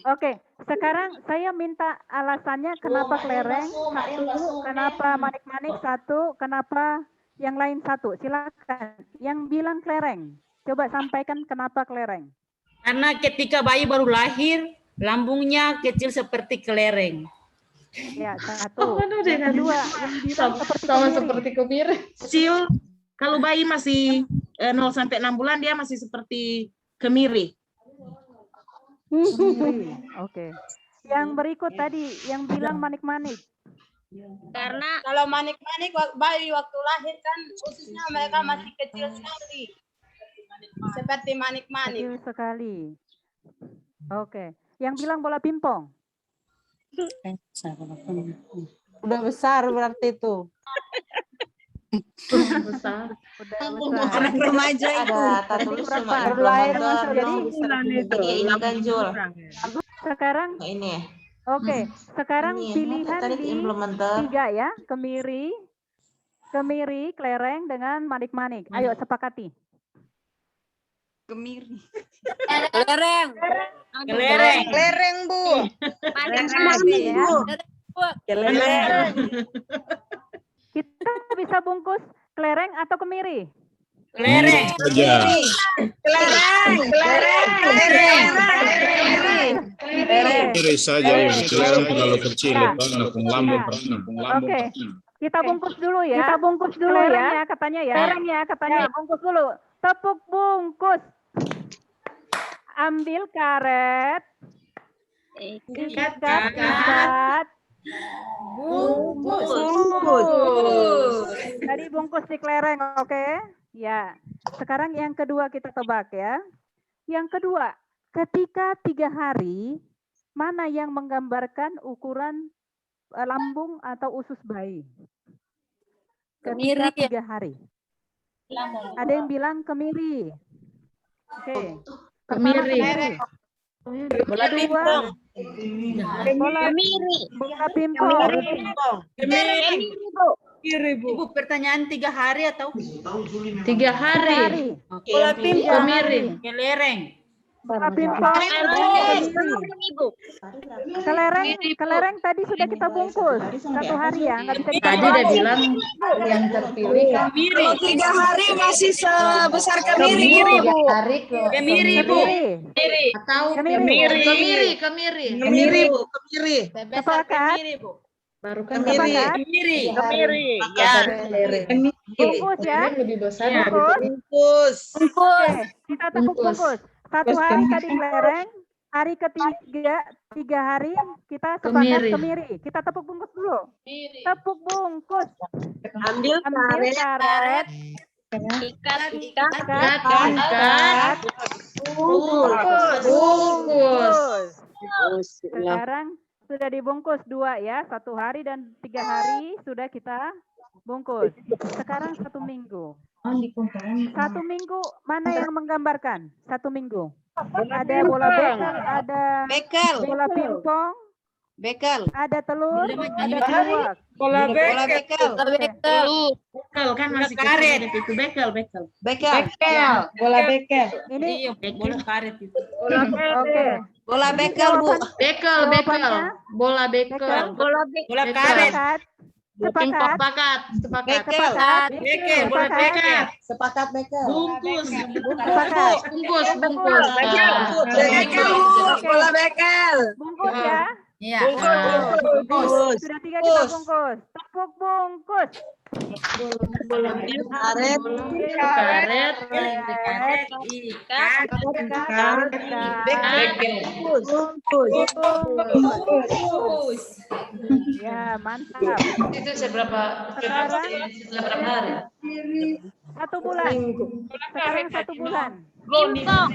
Oke, sekarang saya minta alasannya kenapa kelereng 1, kenapa manik-manik 1, kenapa yang lain 1. Silakan. Yang bilang kelereng. Coba sampaikan kenapa kelereng. Karena ketika bayi baru lahir, lambungnya kecil seperti kelereng. Ya, 1. Yang kedua, yang bilang seperti kemiri. Kecil, kalau bayi masih 0 sampai 6 bulan, dia masih seperti kemiri. Oke. Yang berikut tadi, yang bilang manik-manik. Karena kalau manik-manik bayi waktu lahir kan ususnya mereka masih kecil sekali. Seperti manik-manik. Kecil sekali. Oke. Yang bilang bola pimpong. Udah besar berarti itu. Besar. Anak remaja itu. Baru lahir masuk jadi ini ganjul. Sekarang ini. Oke. Sekarang pilihan di 3 ya. Kemiri, kelereng dengan manik-manik. Ayo sepakati. Kemiri. Kelereng. Kelereng, Bu. Kelereng. Kita bisa bungkus kelereng atau kemiri? Kelereng. Kemiri saja yang kelereng terlalu kecil, nampung lambung. Oke, kita bungkus dulu ya. Kita bungkus dulu ya, katanya ya. Kelerengnya katanya. Bungkus dulu. Tepuk bungkus. Ambil karet. Ikat. Bungkus. Tadi bungkus di kelereng, oke? Ya. Sekarang yang kedua kita tebak ya. Yang kedua, ketika 3 hari, mana yang menggambarkan ukuran lambung atau usus bayi? Ketika 3 hari. Ada yang bilang kemiri. Oke. Kemiri. Bola pimpong. Bola pimpong. Ibu, pertanyaan 3 hari atau? 3 hari. Bola pimpong. Kemiri. Kelereng. Bola pimpong. Kelereng tadi sudah kita bungkus 1 hari ya, nggak bisa kita. Tadi udah bilang yang terpilih Kemiri. 3 hari masih sebesar kemiri, Bu. Kemiri, Bu. Atau Kemiri. Kemiri, Bu. Kemiri. Sepakat? Baru kan Kemiri. Ya. Bungkus ya. lebih besar. Bungkus. Oke, kita tepuk bungkus. 1 hari tadi kelereng, hari ketiga 3 hari kita sepakat kemiri. Kita tepuk bungkus dulu. Tepuk bungkus. Ambil karet. Ikat. Bungkus. Sekarang sudah dibungkus 2 ya, 1 hari dan 3 hari sudah kita bungkus. Sekarang 1 minggu. 1 minggu mana yang menggambarkan? 1 minggu. Ada bola bekel, ada bola pimpong, ada telur, ada buah. Bola bekel. Bekel kan masih karet itu bekel. Bola bekel. Ini Bola karet itu. oke. Bola bekel, Bu. Bekel. Bola bekel. Bola karet. Sepakat. Bekel. Bola bekel. Sepakat bekel. Bungkus. Bungkus. Bekel, Bu. Bola bekel. Bungkus ya. Iya. Sudah 3 kita bungkus. Tepuk bungkus. Karet. Ya, mantap. Itu seberapa hari? 1 bulan. Sekarang 1 bulan. Timpong.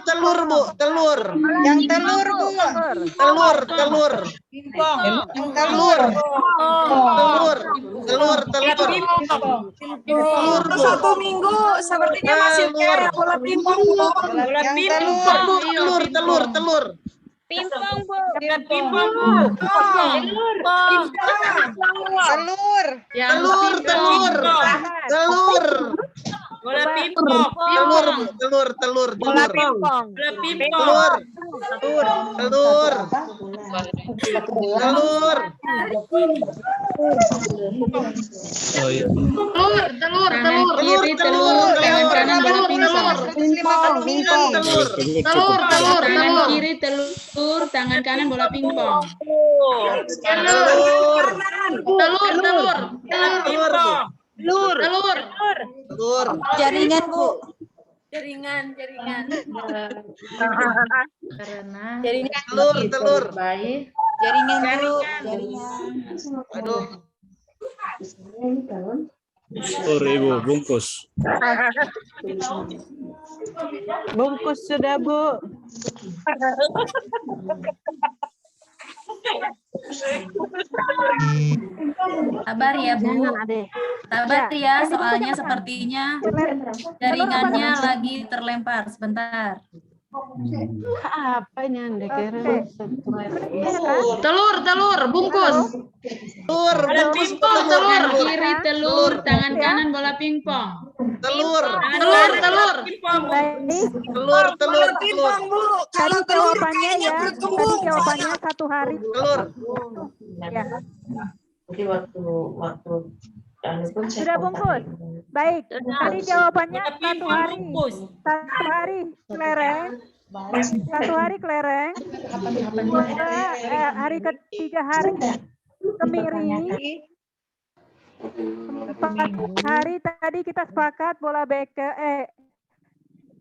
Telur, Bu. Telur. Yang telur, Bu. Telur. Timpong. Telur. Telur, Bu. 1 minggu sepertinya masih kayak bola pimpong, Bu. Telur. Pimpong, Bu. Pimpong, Bu. Telur. Bola pimpong. Telur. Bola pimpong. Oh iya. Telur. Kiri telur, tangan kanan bola pimpong. Telur. Tangan kiri telur, tangan kanan bola pimpong. Telur. Jaringan, Bu. Jaringan. Karena Telur. bayi. Jaringan, Bu. Aduh. Ibu, bungkus. Bungkus sudah, Bu. Sabar ya, Bu. Sabar ya, soalnya sepertinya jaringannya lagi terlempar. Sebentar. Apanya Anda kira? Telur, bungkus. Telur. Tangan kiri telur, tangan kanan bola pingpong. Telur. Baik. Telur. Tadi jawabannya ya. Tadi jawabannya 1 hari. Telur. Ya. Jadi waktu Sudah bungkus. Baik. Tadi jawabannya 1 hari. 1 hari kelereng. 1 hari kelereng. Hari ketiga hari kemiri. 4 hari tadi kita sepakat bola bekel.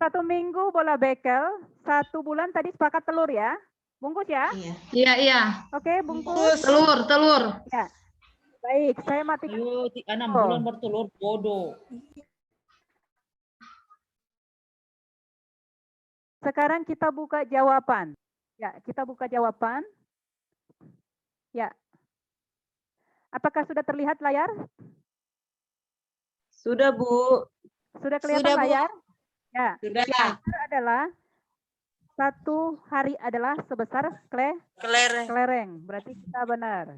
1 minggu bola bekel. 1 bulan tadi sepakat telur ya. Bungkus ya. Iya. Oke, bungkus. Telur. Ya. Baik, saya mati. 6 bulan bertelur bodoh. Sekarang kita buka jawaban. Ya, kita buka jawaban. Ya. Apakah sudah terlihat layar? Sudah, Bu. Sudah kelihatan layar? Ya. Sudah. Yang benar adalah 1 hari adalah sebesar kelereng. Berarti kita benar.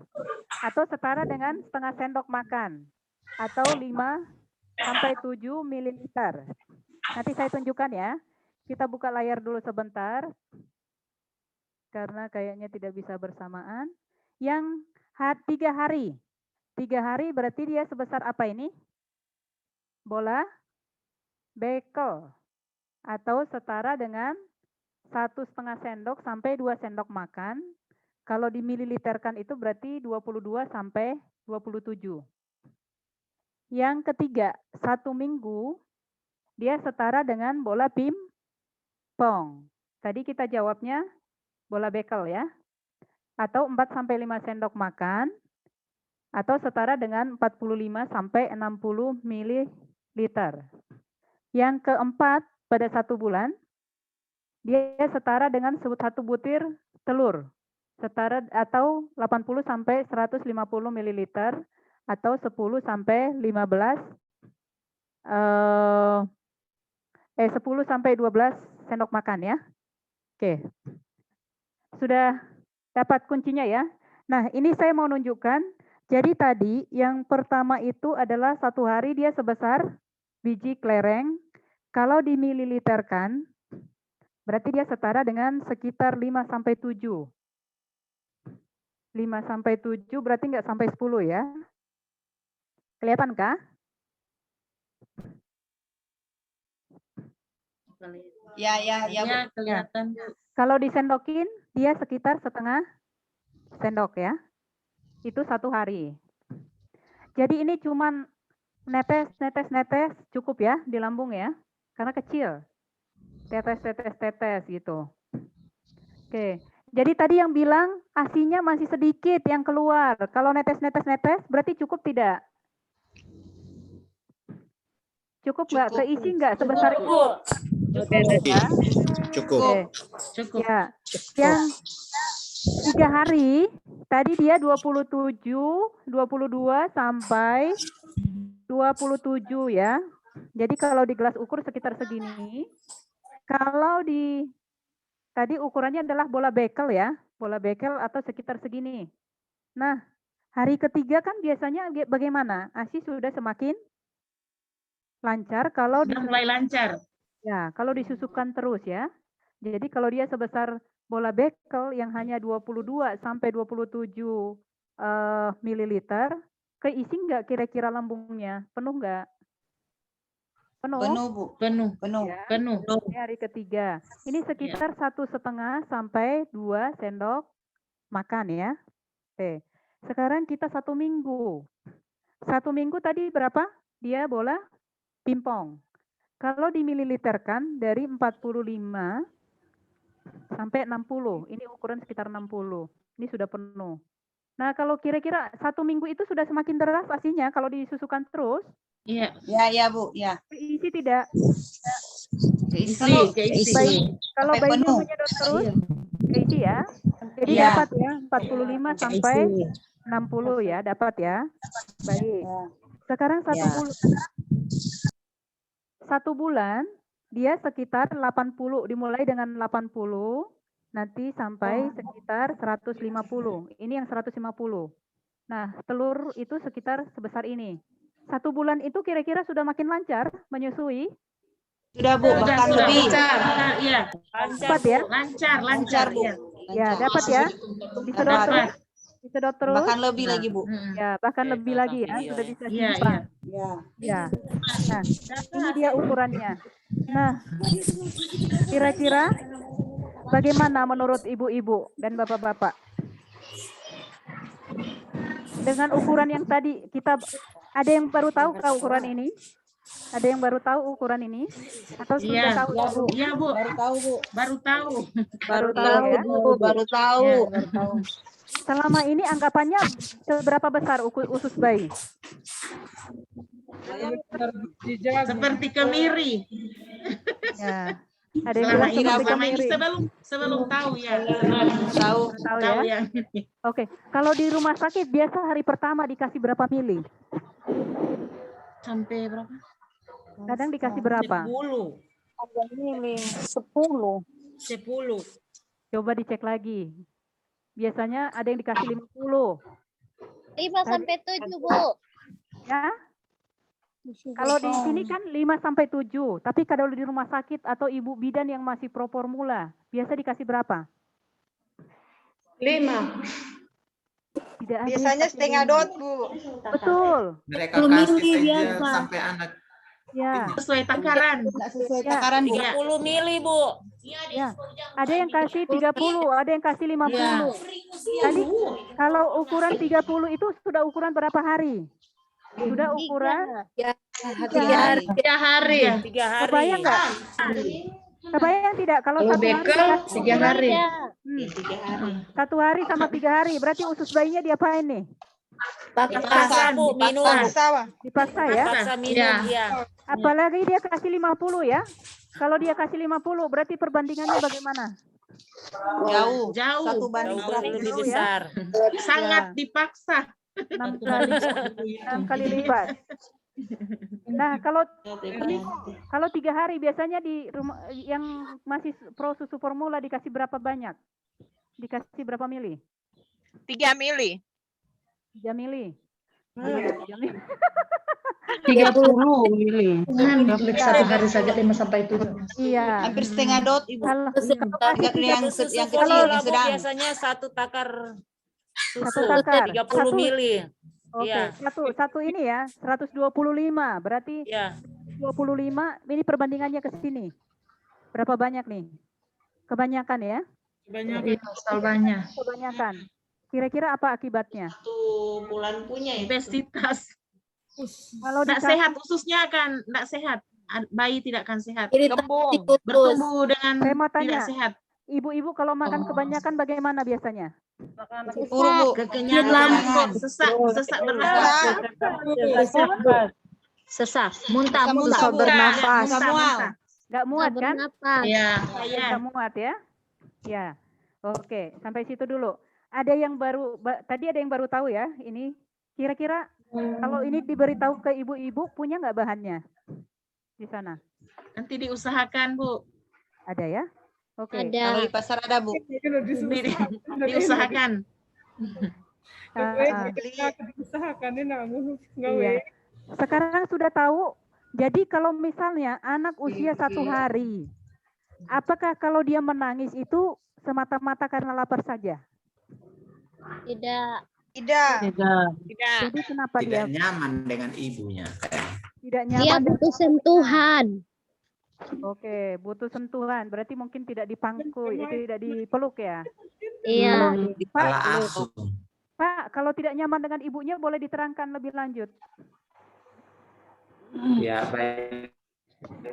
Atau setara dengan setengah sendok makan. Atau 5 sampai 7 mililiter. Nanti saya tunjukkan ya. Kita buka layar dulu sebentar. Karena kayaknya tidak bisa bersamaan. Yang 3 hari. 3 hari berarti dia sebesar apa ini? Bola bekel. Atau setara dengan 1,5 sendok sampai 2 sendok makan. Kalau dimililiterkan itu berarti 22 sampai 27. Yang ketiga, 1 minggu dia setara dengan bola pingpong. Tadi kita jawabnya bola bekel ya. Atau 4 sampai 5 sendok makan. Atau setara dengan 45 sampai 60 mililiter. Yang keempat, pada 1 bulan dia setara dengan 1 butir telur. Setara atau 80 sampai 150 ml atau 10 sampai 10 sampai 12 sendok makan ya. Oke. Sudah dapat kuncinya ya. Nah, ini saya mau nunjukkan. Jadi tadi yang pertama itu adalah 1 hari dia sebesar biji kelereng. Kalau dimililiterkan berarti dia setara dengan sekitar 5 sampai 7. 5 sampai 7 berarti nggak sampai 10 ya. Kelihatan kah? Ya, kelihatan. Kalau disendokin dia sekitar setengah sendok ya. Itu 1 hari. Jadi ini cuman netes cukup ya di lambung ya. Karena kecil. Tetes gitu. Oke. Jadi tadi yang bilang asinya masih sedikit yang keluar. Kalau netes berarti cukup tidak? Cukup nggak? Keisi nggak sebesar itu? Cukup. Oke. Ya. Yang 3 hari tadi dia 27, 22 sampai 27 ya. Jadi kalau di gelas ukur sekitar segini. Kalau di tadi ukurannya adalah bola bekel ya. Bola bekel atau sekitar segini. Nah, hari ketiga kan biasanya bagaimana? ASI sudah semakin lancar kalau mulai lancar. Ya, kalau disusukan terus ya. Jadi kalau dia sebesar bola bekel yang hanya 22 sampai 27 mililiter, keisi nggak kira-kira lambungnya? Penuh nggak? Penuh? Penuh, Bu. Ya, ini hari ketiga. Ini sekitar 1,5 sampai 2 sendok makan ya. Oke. Sekarang kita 1 minggu. 1 minggu tadi berapa? Dia bola pingpong. Kalau dimililiterkan dari 45 sampai 60. Ini ukuran sekitar 60. Ini sudah penuh. Nah, kalau kira-kira 1 minggu itu sudah semakin deras asinya kalau disusukan terus. Iya. Ya, Bu, ya. Keisi tidak? Keisi. Kalau bayinya menyedot terus, keisi ya. Jadi dapat ya 45 sampai 60 ya, dapat ya. Baik. Sekarang 1 bulan dia sekitar 80, dimulai dengan 80 nanti sampai sekitar 150. Ini yang 150. Nah, telur itu sekitar sebesar ini. 1 bulan itu kira-kira sudah makin lancar menyusui? Sudah Bu, bahkan lebih. Lancar, iya. Dapat ya? Lancar, Bu. Ya, dapat ya. Disedot terus. Disedot terus. Bahkan lebih lagi, Bu. Ya, bahkan lebih lagi ya. Sudah bisa Iya, simpan. Ya. Nah, ini dia ukurannya. Nah, kira-kira bagaimana menurut ibu-ibu dan bapak-bapak? Dengan ukuran yang tadi kita ada yang baru tahu kah ukuran ini? Ada yang baru tahu ukuran ini? Atau sudah tahu ya, Bu? Iya, Bu. Baru tahu, Bu. Baru tahu. Baru tahu ya? Baru tahu. Selama ini anggapannya seberapa besar usus bayi? Seperti kemiri. Ya. Ada yang bilang seperti kemiri. Sebelum tahu ya. Tahu ya? Ya. Oke. Kalau di rumah sakit biasa hari pertama dikasih berapa mili? Sampai berapa? Kadang dikasih berapa? 10. 10. Coba dicek lagi. Biasanya ada yang dikasih 50. 5 sampai 7, Bu. Ya. Kalau di sini kan 5 sampai 7. Tapi kalau di rumah sakit atau ibu bidan yang masih pro formula, biasa dikasih berapa? 5. Tidak ada. Biasanya setengah dot, Bu. Betul. Mereka kasih saja sampai anak. Ya. Sesuai takaran. Sesuai takaran, Bu. 30 mili, Bu. Ya. Ada yang kasih 30, ada yang kasih 50. Tadi kalau ukuran 30 itu sudah ukuran berapa hari? Sudah ukuran 3 hari. Kebayang nggak? Kebayang tidak? Kalau Kalau 1 hari bekel 3 hari. 1 hari sama 3 hari, berarti usus bayinya diapain nih? Dipaksa, Bu, minum. Dipaksa ya? Dipaksa minum, ya. Apalagi dia kasih 50 ya. Kalau dia kasih 50, berarti perbandingannya bagaimana? Jauh. 1 banding 100 lebih besar. Sangat dipaksa. 6 kali lipat. Nah, kalau 3 hari biasanya di rumah yang masih pro susu formula dikasih berapa banyak? Dikasih berapa mili? 3 mili. 3 mili. 30 mili. Hampir 1 hari saja 5 sampai 7. Iya. Hampir setengah dot, Ibu. Kalau yang kecil, yang sedang. Biasanya 1 takar susu 30 mili. Oke, Iya. satu ini ya, 125. Berarti Ya. 25 ini perbandingannya ke sini. Berapa banyak nih? Kebanyakan ya? Kebanyakan. Kira-kira apa akibatnya? 1 bulan punya ya. Obesitas. Kalau Tidak sehat, ususnya akan tidak sehat. Bayi tidak akan sehat. Bertumbuh dengan tidak sehat. Ibu-ibu kalau makan kebanyakan bagaimana biasanya? Kekenyangan, sesak bernafas. Sesak, muntah bernafas. Nggak muat kan? Iya. Nggak muat ya? Ya. Oke, sampai situ dulu. Ada yang baru, tadi ada yang baru tahu ya, ini kira-kira kalau ini diberitahu ke ibu-ibu, punya nggak bahannya di sana? Nanti diusahakan, Bu. Ada ya? Oke. Kalau di pasar ada, Bu. Diusahakan. Iya. Sekarang sudah tahu. Jadi kalau misalnya anak usia 1 hari, apakah kalau dia menangis itu semata-mata karena lapar saja? Tidak. Jadi kenapa dia Tidak nyaman dengan ibunya. tidak Dia nyaman? butuh sentuhan. Oke, butuh sentuhan. Berarti mungkin tidak dipangku, tidak dipeluk ya? Iya. Kepala asuh. Pak, kalau tidak nyaman dengan ibunya boleh diterangkan lebih lanjut. Ya, baik.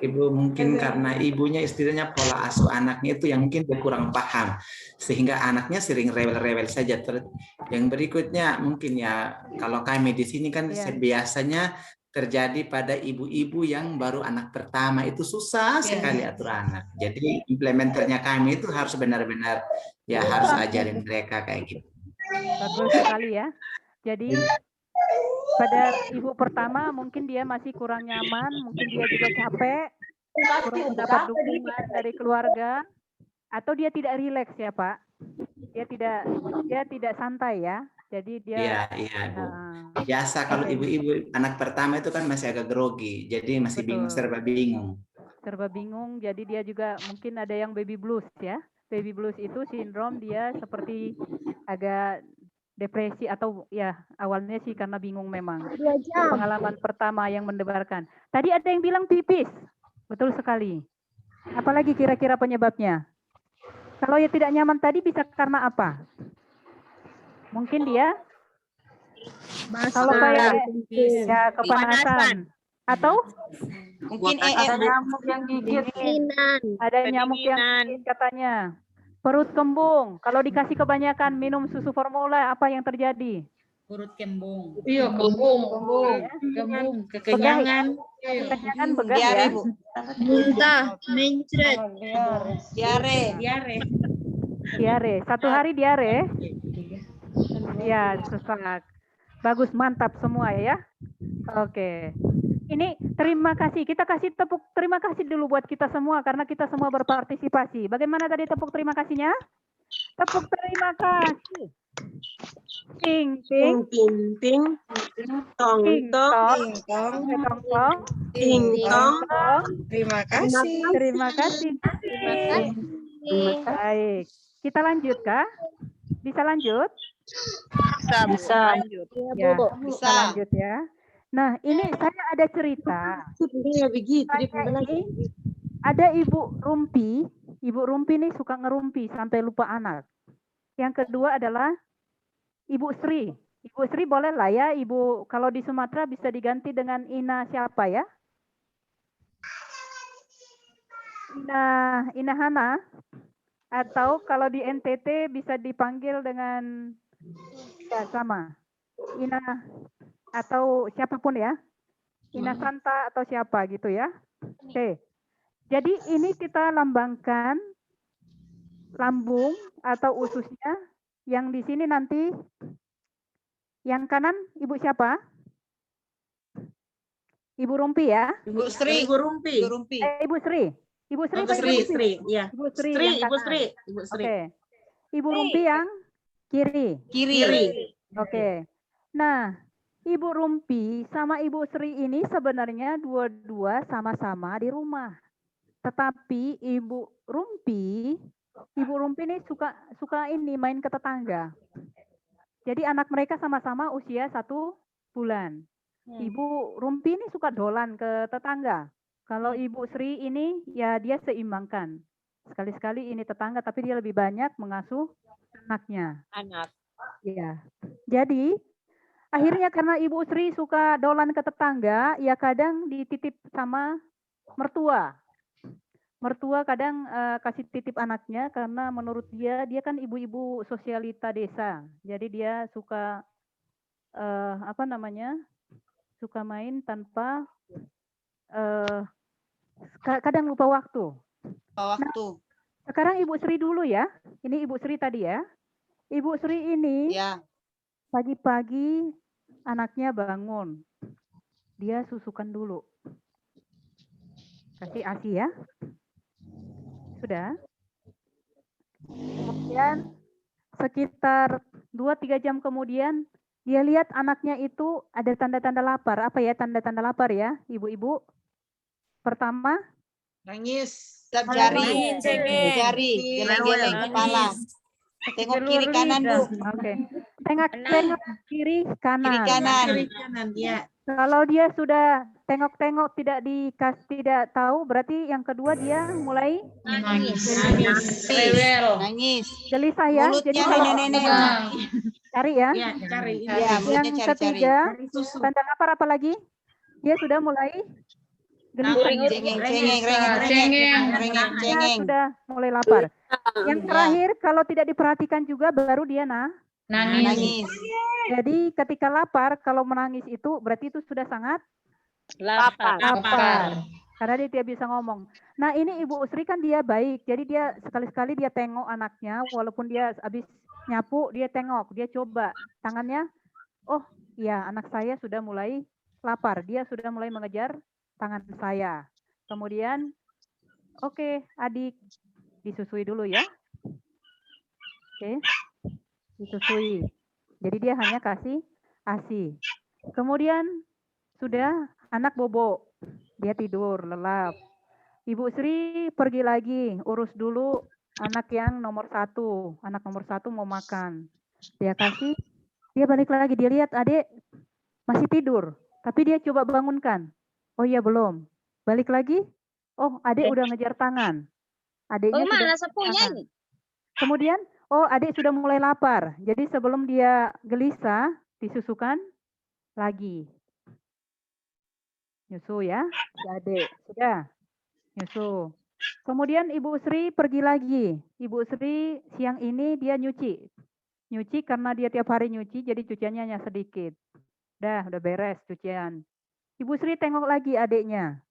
Ibu mungkin karena ibunya istilahnya pola asuh anaknya itu yang mungkin dia kurang paham. Sehingga anaknya sering rewel-rewel saja. Yang berikutnya mungkin ya, kalau kami di sini kan biasanya terjadi pada ibu-ibu yang baru anak pertama itu susah sekali atur anak. Jadi implementernya kami itu harus benar-benar ya harus ajarin mereka kayak gitu. Bagus sekali ya. Jadi pada ibu pertama mungkin dia masih kurang nyaman, mungkin dia juga capek, kurang mendapat dukungan dari keluarga, atau dia tidak rileks ya Pak. Dia tidak santai ya. Jadi Iya, dia iya, Bu. Biasa kalau ibu-ibu anak pertama itu kan masih agak grogi, jadi masih bingung, serba bingung. serba bingung, jadi dia juga mungkin ada yang baby blues ya. Baby blues itu sindrom dia seperti agak depresi atau ya awalnya sih karena bingung memang. Pengalaman pertama yang mendebarkan. Tadi ada yang bilang pipis. Betul sekali. Apalagi kira-kira penyebabnya? Kalau ya tidak nyaman tadi bisa karena apa? Mungkin dia kalau kayak ya kepanasan atau Mungkin ada nyamuk yang gigit. Ada nyamuk yang gigit katanya. Perut kembung. Kalau dikasih kebanyakan minum susu formula apa yang terjadi? Perut kembung. Iya, kembung, kekenyangan. Kekenyangan begah ya. Muntah, mencret. Diare. Satu hari diare. Ya, sesak. Bagus, mantap semua ya. Oke. Ini terima kasih. Kita kasih tepuk terima kasih dulu buat kita semua karena kita semua berpartisipasi. Bagaimana tadi tepuk terima kasihnya? Tepuk terima kasih. Ting ting ting ting tong tong tong tong ting tong. Terima kasih. Terima kasih. Baik. Kita lanjut kah? Bisa lanjut? Bisa. Lanjut. Ya, bisa lanjut ya. Nah, ini saya ada cerita. Saya ini ada Ibu Rumpi. Ibu Rumpi nih suka ngerumpi sampai lupa anak. Yang kedua adalah Ibu Sri. Ibu Sri boleh lah ya, Ibu. Kalau di Sumatera bisa diganti dengan Ina siapa ya? Ina Hana. Atau kalau di NTT bisa dipanggil dengan ya sama. Ina atau siapapun ya. Ina Santa atau siapa gitu ya. Oke. Jadi ini kita lambangkan lambung atau ususnya. Yang di sini nanti yang kanan Ibu siapa? Ibu Rumpi ya? Ibu Sri. Ibu Rumpi. Ibu Sri. Ibu Sri. Sri. Ya. Ibu Sri. Ibu Sri. Oke. Ibu Rumpi yang kiri. Oke. Nah, Ibu Rumpi sama Ibu Sri ini sebenarnya dua-dua sama-sama di rumah. Tetapi Ibu Rumpi ini suka ini main ke tetangga. Jadi anak mereka sama-sama usia 1 bulan. Ibu Rumpi ini suka dolan ke tetangga. Kalau Ibu Sri ini ya dia seimbangkan. Sekali-sekali ini tetangga tapi dia lebih banyak mengasuh anaknya. Iya. Jadi akhirnya karena Ibu Sri suka dolan ke tetangga, ya kadang dititip sama mertua. Mertua kadang kasih titip anaknya karena menurut dia kan ibu-ibu sosialita desa. Jadi dia suka suka main tanpa kadang lupa waktu. Nah, sekarang Ibu Sri dulu ya. Ini Ibu Sri tadi ya. Ibu Sri ini pagi-pagi anaknya bangun. Dia susukan dulu. Kasih ASI ya. Sudah. Kemudian sekitar 2-3 jam kemudian dia lihat anaknya itu ada tanda-tanda lapar. Apa ya tanda-tanda lapar ya, Ibu-ibu? Pertama, nangis, jari, geleng-geleng kepala. Tengok kiri kanan, Bu. Oke. Tengok kiri kanan. Kiri kanan. Ya. Kalau dia sudah tengok-tengok tidak tahu, berarti yang kedua dia mulai Nangis. Gelisah ya. Mulutnya Jadi nenek-nenek. cari ya. Ya, cari. Yang ketiga, tanda lapar apa lagi? Dia sudah mulai cengeng. Sudah mulai lapar. Yang terakhir kalau tidak diperhatikan juga baru dia Nangis. Jadi ketika lapar kalau menangis itu berarti itu sudah sangat Lapar. Karena dia tidak bisa ngomong. Nah ini Ibu Sri kan dia baik. Jadi dia sekali-sekali dia tengok anaknya walaupun dia habis nyapu dia tengok, dia coba tangannya. Oh ya anak saya sudah mulai lapar. Dia sudah mulai mengejar tangan saya. Kemudian, oke, adik, disusui dulu ya. Oke, disusui. Jadi dia hanya kasih ASI. Kemudian sudah anak bobo, dia tidur lelap. Ibu Sri pergi lagi, urus dulu anak yang nomor 1. Anak nomor 1 mau makan. Dia kasih, dia balik lagi, dia lihat adik masih tidur. Tapi dia coba bangunkan. Oh iya belum. Balik lagi, oh adik udah ngejar tangan. Adiknya sudah ngejar tangan. Kemudian, oh adik sudah mulai lapar. Jadi sebelum dia gelisah, disusukan lagi. Nyusu ya, si adik. Sudah, nyusu. Kemudian Ibu Sri pergi lagi. Ibu Sri siang ini dia nyuci. Nyuci karena dia tiap hari nyuci, jadi cuciannya hanya sedikit. Udah beres cucian. Ibu Sri tengok lagi adiknya.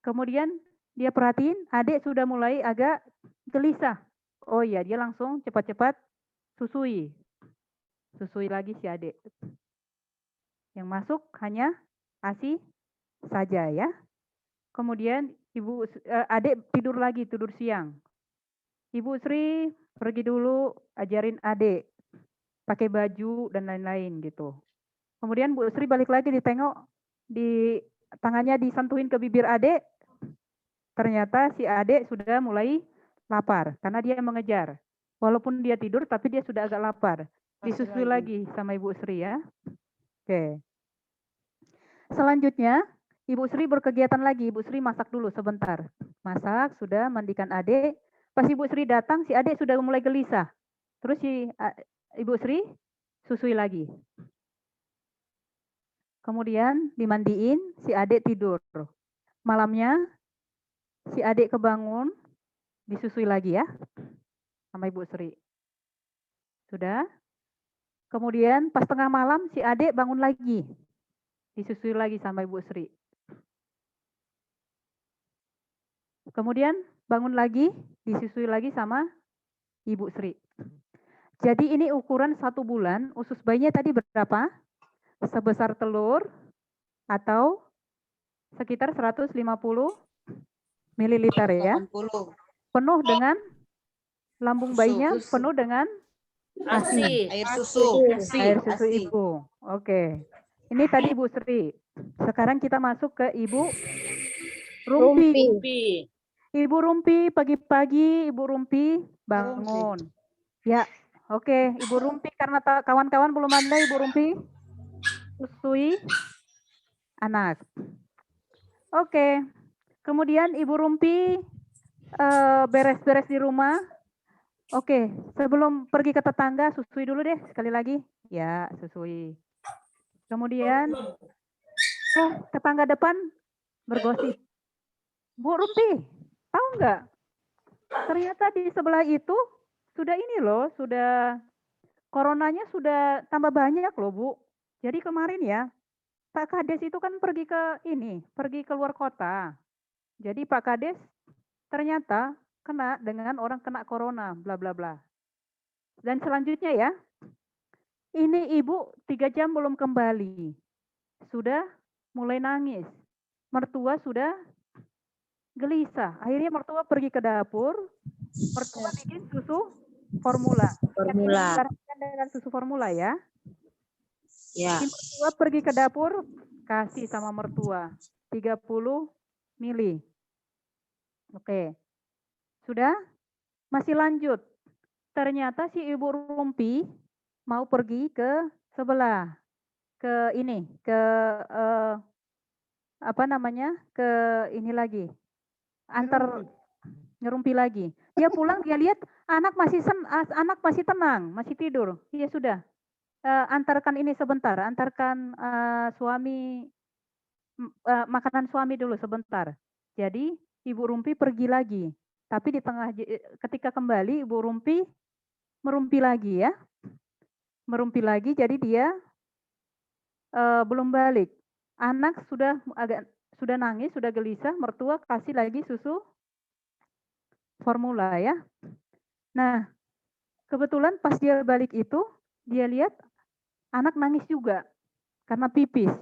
Kemudian dia perhatiin adik sudah mulai agak gelisah. Oh iya, dia langsung cepat-cepat susui. Susui lagi si adik. Yang masuk hanya ASI saja ya. Kemudian adik tidur lagi, tidur siang. Ibu Sri pergi dulu ajarin adik pakai baju dan lain-lain gitu. Kemudian Bu Sri balik lagi ditengok, di tangannya disentuhin ke bibir adik. Ternyata si adik sudah mulai lapar karena dia mengejar. Walaupun dia tidur tapi dia sudah agak lapar. Disusui lagi sama Ibu Sri ya. Oke. Selanjutnya Ibu Sri berkegiatan lagi. Ibu Sri masak dulu sebentar. Masak, sudah mandikan adik. Pas Ibu Sri datang, si adik sudah mulai gelisah. Terus si Ibu Sri susui lagi. Kemudian dimandiin, si adik tidur. Malamnya si adik kebangun, disusui lagi ya sama Ibu Sri. Sudah. Kemudian pas tengah malam si adik bangun lagi. Disusui lagi sama Ibu Sri. Kemudian bangun lagi, disusui lagi sama Ibu Sri. Jadi ini ukuran 1 bulan, usus bayinya tadi berapa? Sebesar telur atau sekitar 150 ml ya. Penuh dengan lambung bayinya, penuh dengan ASI. Air susu. Air susu ibu. Oke. Ini tadi Ibu Sri. Sekarang kita masuk ke Ibu Rumpi. Ibu Rumpi, pagi-pagi Ibu Rumpi bangun. Ya, oke. Ibu Rumpi, karena kawan-kawan belum ada Ibu Rumpi, susui anak. Oke. Kemudian Ibu Rumpi beres-beres di rumah. Oke, sebelum pergi ke tetangga, susui dulu deh sekali lagi. Ya, susui. Kemudian, tetangga depan bergosip. Bu Rumpi, tahu nggak? Ternyata di sebelah itu sudah ini loh, sudah coronanya sudah tambah banyak loh Bu. Jadi kemarin ya, Pak Kades itu kan pergi ke luar kota. Jadi Pak Kades ternyata kena dengan orang kena corona, bla bla bla. Dan selanjutnya ya, ini ibu 3 jam belum kembali, sudah mulai nangis. Mertua sudah gelisah. Akhirnya mertua pergi ke dapur, mertua bikin susu formula. Dengan susu formula ya. Ya. Mertua pergi ke dapur, kasih sama mertua 30 mili. Oke. Sudah? Masih lanjut. Ternyata si Ibu Rumpi mau pergi ke sebelah. Ke ini, ke ke ini lagi. Antar ngerumpi lagi. Dia pulang, dia lihat anak masih tenang, masih tidur. Ya sudah. Antarkan ini sebentar, antarkan suami makanan suami dulu sebentar. Jadi Ibu Rumpi pergi lagi. Tapi ketika kembali Ibu Rumpi merumpi lagi ya. Merumpi lagi, jadi dia belum balik. Anak sudah nangis, sudah gelisah, mertua kasih lagi susu formula ya. Nah, kebetulan pas dia balik itu, dia lihat anak nangis juga karena pipis.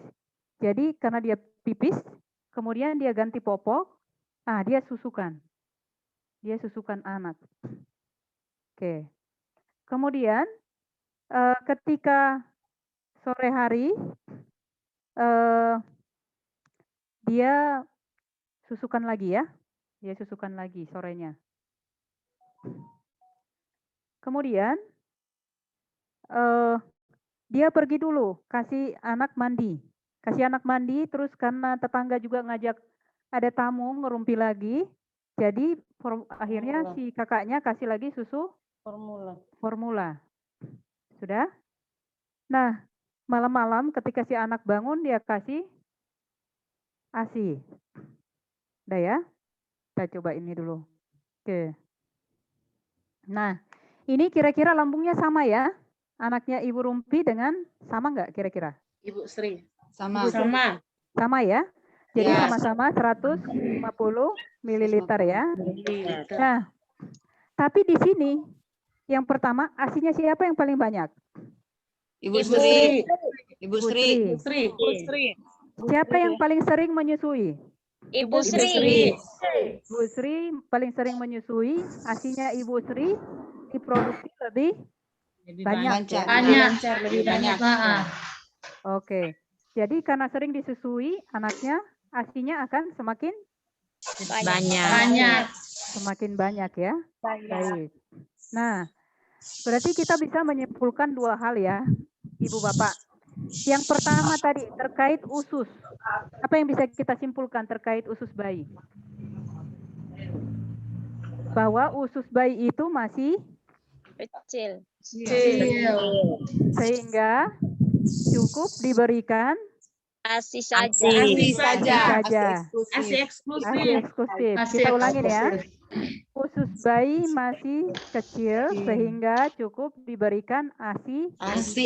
Jadi karena dia pipis, kemudian dia ganti popok, dia susukan. Dia susukan anak. Oke. Kemudian ketika sore hari dia susukan lagi ya. Dia susukan lagi sorenya. Kemudian dia pergi dulu, kasih anak mandi. Kasih anak mandi, terus karena tetangga juga ngajak ada tamu ngerumpi lagi. Jadi akhirnya si kakaknya kasih lagi susu formula. Sudah? Nah, malam-malam ketika si anak bangun dia kasih ASI. Udah ya? Kita coba ini dulu. Oke. Nah, ini kira-kira lambungnya sama ya? Anaknya Ibu Rumpi dengan sama nggak kira-kira? Ibu Sri. Sama. Sama. Sama ya? Jadi Ya. sama-sama 150 ml ya. Nah, tapi di sini yang pertama ASINya siapa yang paling banyak? Ibu Sri. Ibu Sri. Siapa yang paling sering menyusui? Ibu Sri. Ibu Sri paling sering menyusui. ASINya Ibu Sri diproduksi lebih banyak. Lebih banyak. Oke. Jadi karena sering disusui, anaknya ASINya akan semakin Banyak. semakin banyak ya. Baik. Nah, berarti kita bisa menyimpulkan dua hal ya, Ibu Bapak. Yang pertama tadi terkait usus. Apa yang bisa kita simpulkan terkait usus bayi? Bahwa usus bayi itu masih Kecil. sehingga cukup diberikan ASI saja. ASI eksklusif. Kita ulangin ya. Usus bayi masih kecil sehingga cukup diberikan ASI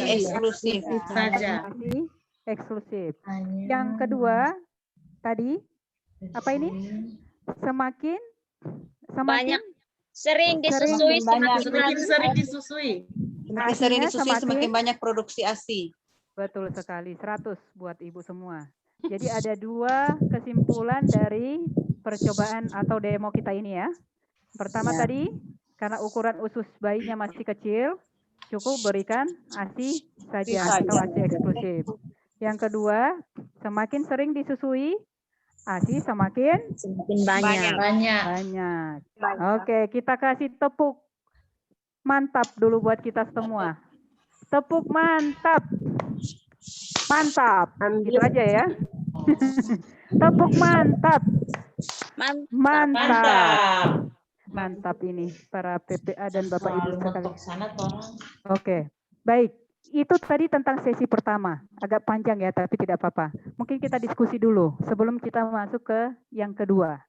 eksklusif saja. ASI eksklusif. Yang kedua tadi apa ini? Semakin Banyak. Sering disusui Semakin sering disusui. Semakin sering disusui semakin banyak produksi ASI. Betul sekali, 100 buat Ibu semua. Jadi ada dua kesimpulan dari percobaan atau demo kita ini ya. Pertama tadi, karena ukuran usus bayinya masih kecil, cukup berikan ASI saja atau ASI eksklusif. Yang kedua, semakin sering disusui, ASI semakin banyak. Oke, kita kasih tepuk mantap dulu buat kita semua. Tepuk mantap. Mantap. Gitu aja ya. Tepuk mantap. Mantap ini para PPA dan Bapak Ibu sekalian. Oke, baik. Itu tadi tentang sesi pertama. Agak panjang ya, tapi tidak apa-apa. Mungkin kita diskusi dulu sebelum kita masuk ke yang kedua.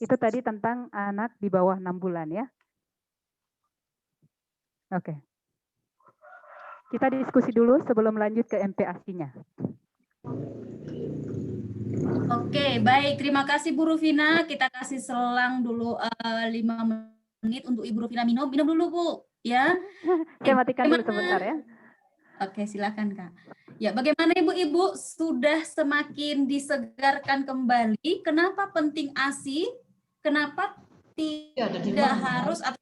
Itu tadi tentang anak di bawah 6 bulan ya. Oke. Kita diskusi dulu sebelum lanjut ke MPASI-nya. Oke, baik. Terima kasih Bu Rufina. Kita kasih selang dulu 5 menit untuk Ibu Rufina minum. Minum dulu, Bu. Ya. Saya matikan dulu sebentar ya. Oke, silakan Kak. Ya, bagaimana Ibu-Ibu sudah semakin disegarkan kembali? Kenapa penting ASI? Kenapa tidak harus atau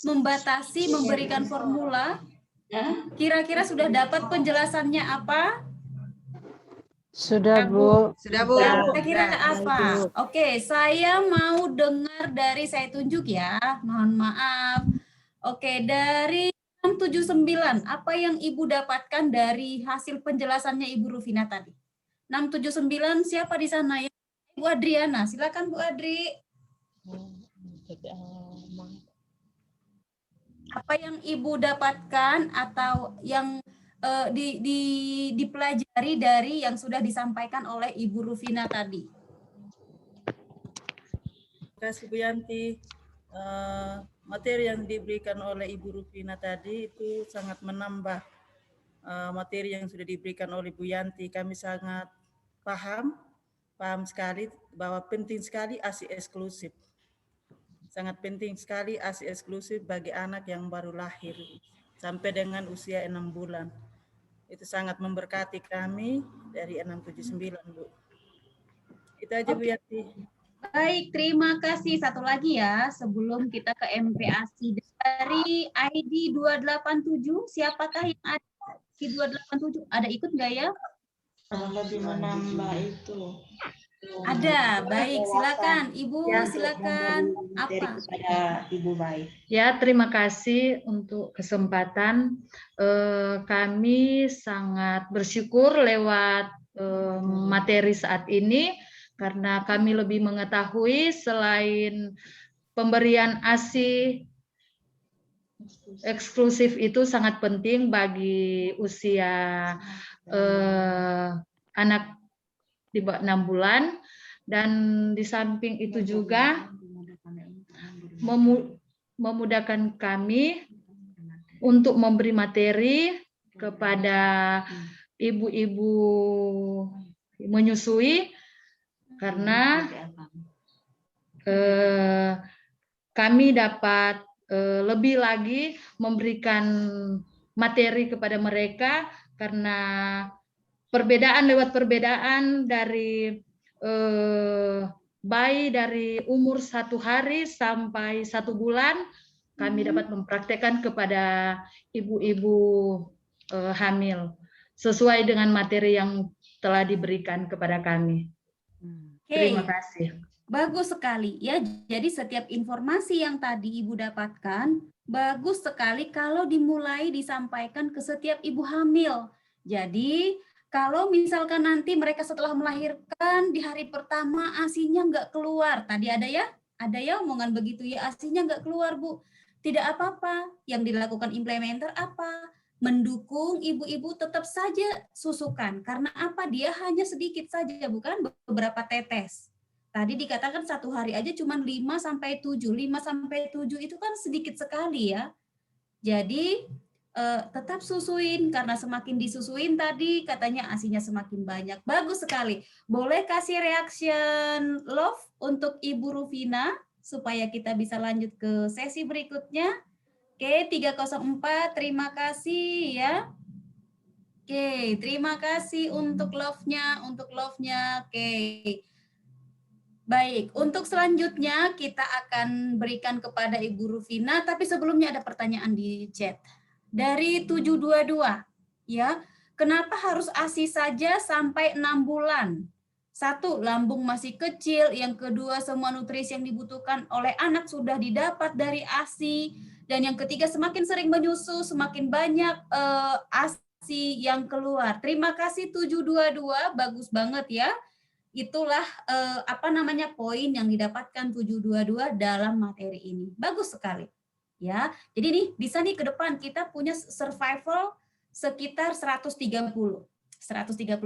membatasi memberikan formula? Kira-kira sudah dapat penjelasannya apa? Sudah, Bu. Kira-kira apa? Oke, saya mau dengar dari saya tunjuk ya. Mohon maaf. Oke, dari 679, apa yang Ibu dapatkan dari hasil penjelasannya Ibu Rufina tadi? 679 siapa di sana ya? Ibu Adriana, silakan Bu Adri. Apa yang Ibu dapatkan atau yang dipelajari dari yang sudah disampaikan oleh Ibu Rufina tadi? Terima kasih Bu Yanti. Materi yang diberikan oleh Ibu Rufina tadi itu sangat menambah materi yang sudah diberikan oleh Bu Yanti. Kami sangat paham sekali bahwa penting sekali ASI eksklusif. Sangat penting sekali ASI eksklusif bagi anak yang baru lahir sampai dengan usia 6 bulan. Itu sangat memberkati kami dari 679, Bu. Itu aja Bu Yanti. Baik, terima kasih. Satu lagi ya, sebelum kita ke MPASI dari ID 287, siapakah yang ada di 287? Ada ikut nggak ya? Lebih menambah itu. Ada, baik. Silakan, Ibu. Ya, Silakan. Apa? Kepada Ibu Baik. Ya, terima kasih untuk kesempatan. Kami sangat bersyukur lewat materi saat ini karena kami lebih mengetahui selain pemberian ASI eksklusif itu sangat penting bagi usia anak di bawah 6 bulan, dan di samping itu juga memudahkan kami untuk memberi materi kepada ibu-ibu menyusui, karena kami dapat lebih lagi memberikan materi kepada mereka, karena lewat perbedaan dari bayi dari umur 1 hari sampai 1 bulan, kami dapat mempraktekkan kepada ibu-ibu hamil sesuai dengan materi yang telah diberikan kepada kami. Terima kasih. Bagus sekali ya. Jadi setiap informasi yang tadi Ibu dapatkan bagus sekali kalau dimulai disampaikan ke setiap ibu hamil. Jadi kalau misalkan nanti mereka setelah melahirkan di hari pertama ASI-nya nggak keluar, tadi ada ya omongan begitu ya, ASI-nya nggak keluar Bu. Tidak apa-apa, yang dilakukan implementer apa? Mendukung ibu-ibu tetap saja susukan. Karena apa? Dia hanya sedikit saja, bukan beberapa tetes. Tadi dikatakan 1 hari aja cuma 5-7. 5-7 itu kan sedikit sekali ya. Jadi tetap susuin, karena semakin disusuin tadi katanya ASI-nya semakin banyak. Bagus sekali. Boleh kasih reaction love untuk Ibu Rufina supaya kita bisa lanjut ke sesi berikutnya. Oke, 304, terima kasih ya. Oke, terima kasih untuk love-nya, Oke. Baik, untuk selanjutnya kita akan berikan kepada Ibu Rufina, tapi sebelumnya ada pertanyaan di chat. Dari 722, ya, kenapa harus ASI saja sampai 6 bulan? 1, lambung masih kecil. Yang kedua, semua nutrisi yang dibutuhkan oleh anak sudah didapat dari ASI. Dan yang ketiga, semakin sering menyusu, semakin banyak ASI yang keluar. Terima kasih 722, bagus banget ya. Itulah poin yang didapatkan 722 dalam materi ini. Bagus sekali. Ya. Jadi nih bisa nih ke depan kita punya survival sekitar 130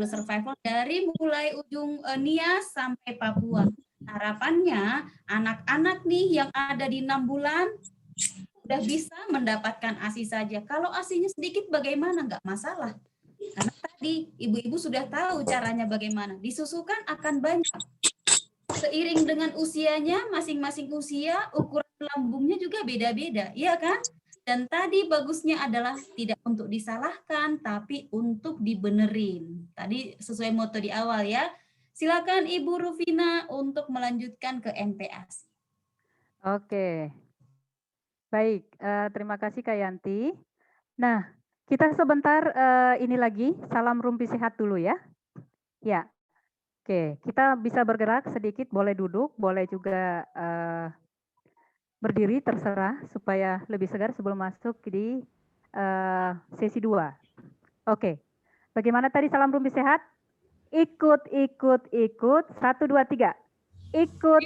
survival dari mulai ujung Nias sampai Papua. Harapannya anak-anak nih yang ada di 6 bulan udah bisa mendapatkan ASI saja. Kalau ASInya sedikit bagaimana? Enggak masalah. Karena tadi ibu-ibu sudah tahu caranya bagaimana. Disusukan akan banyak. Seiring dengan usianya, masing-masing usia, ukuran lambungnya juga beda-beda, iya kan? Dan tadi bagusnya adalah tidak untuk disalahkan, tapi untuk dibenerin. Tadi sesuai moto di awal ya. Silakan Ibu Rufina untuk melanjutkan ke MPASI. Oke. Baik, terima kasih Kak Yanti. Nah, kita sebentar ini lagi, salam rumpi sehat dulu ya. Ya, oke, kita bisa bergerak sedikit, boleh duduk, boleh juga berdiri, terserah, supaya lebih segar sebelum masuk di sesi 2. Oke, bagaimana tadi salam rumpi sehat? Ikut, 1, 2, 3. Ikut.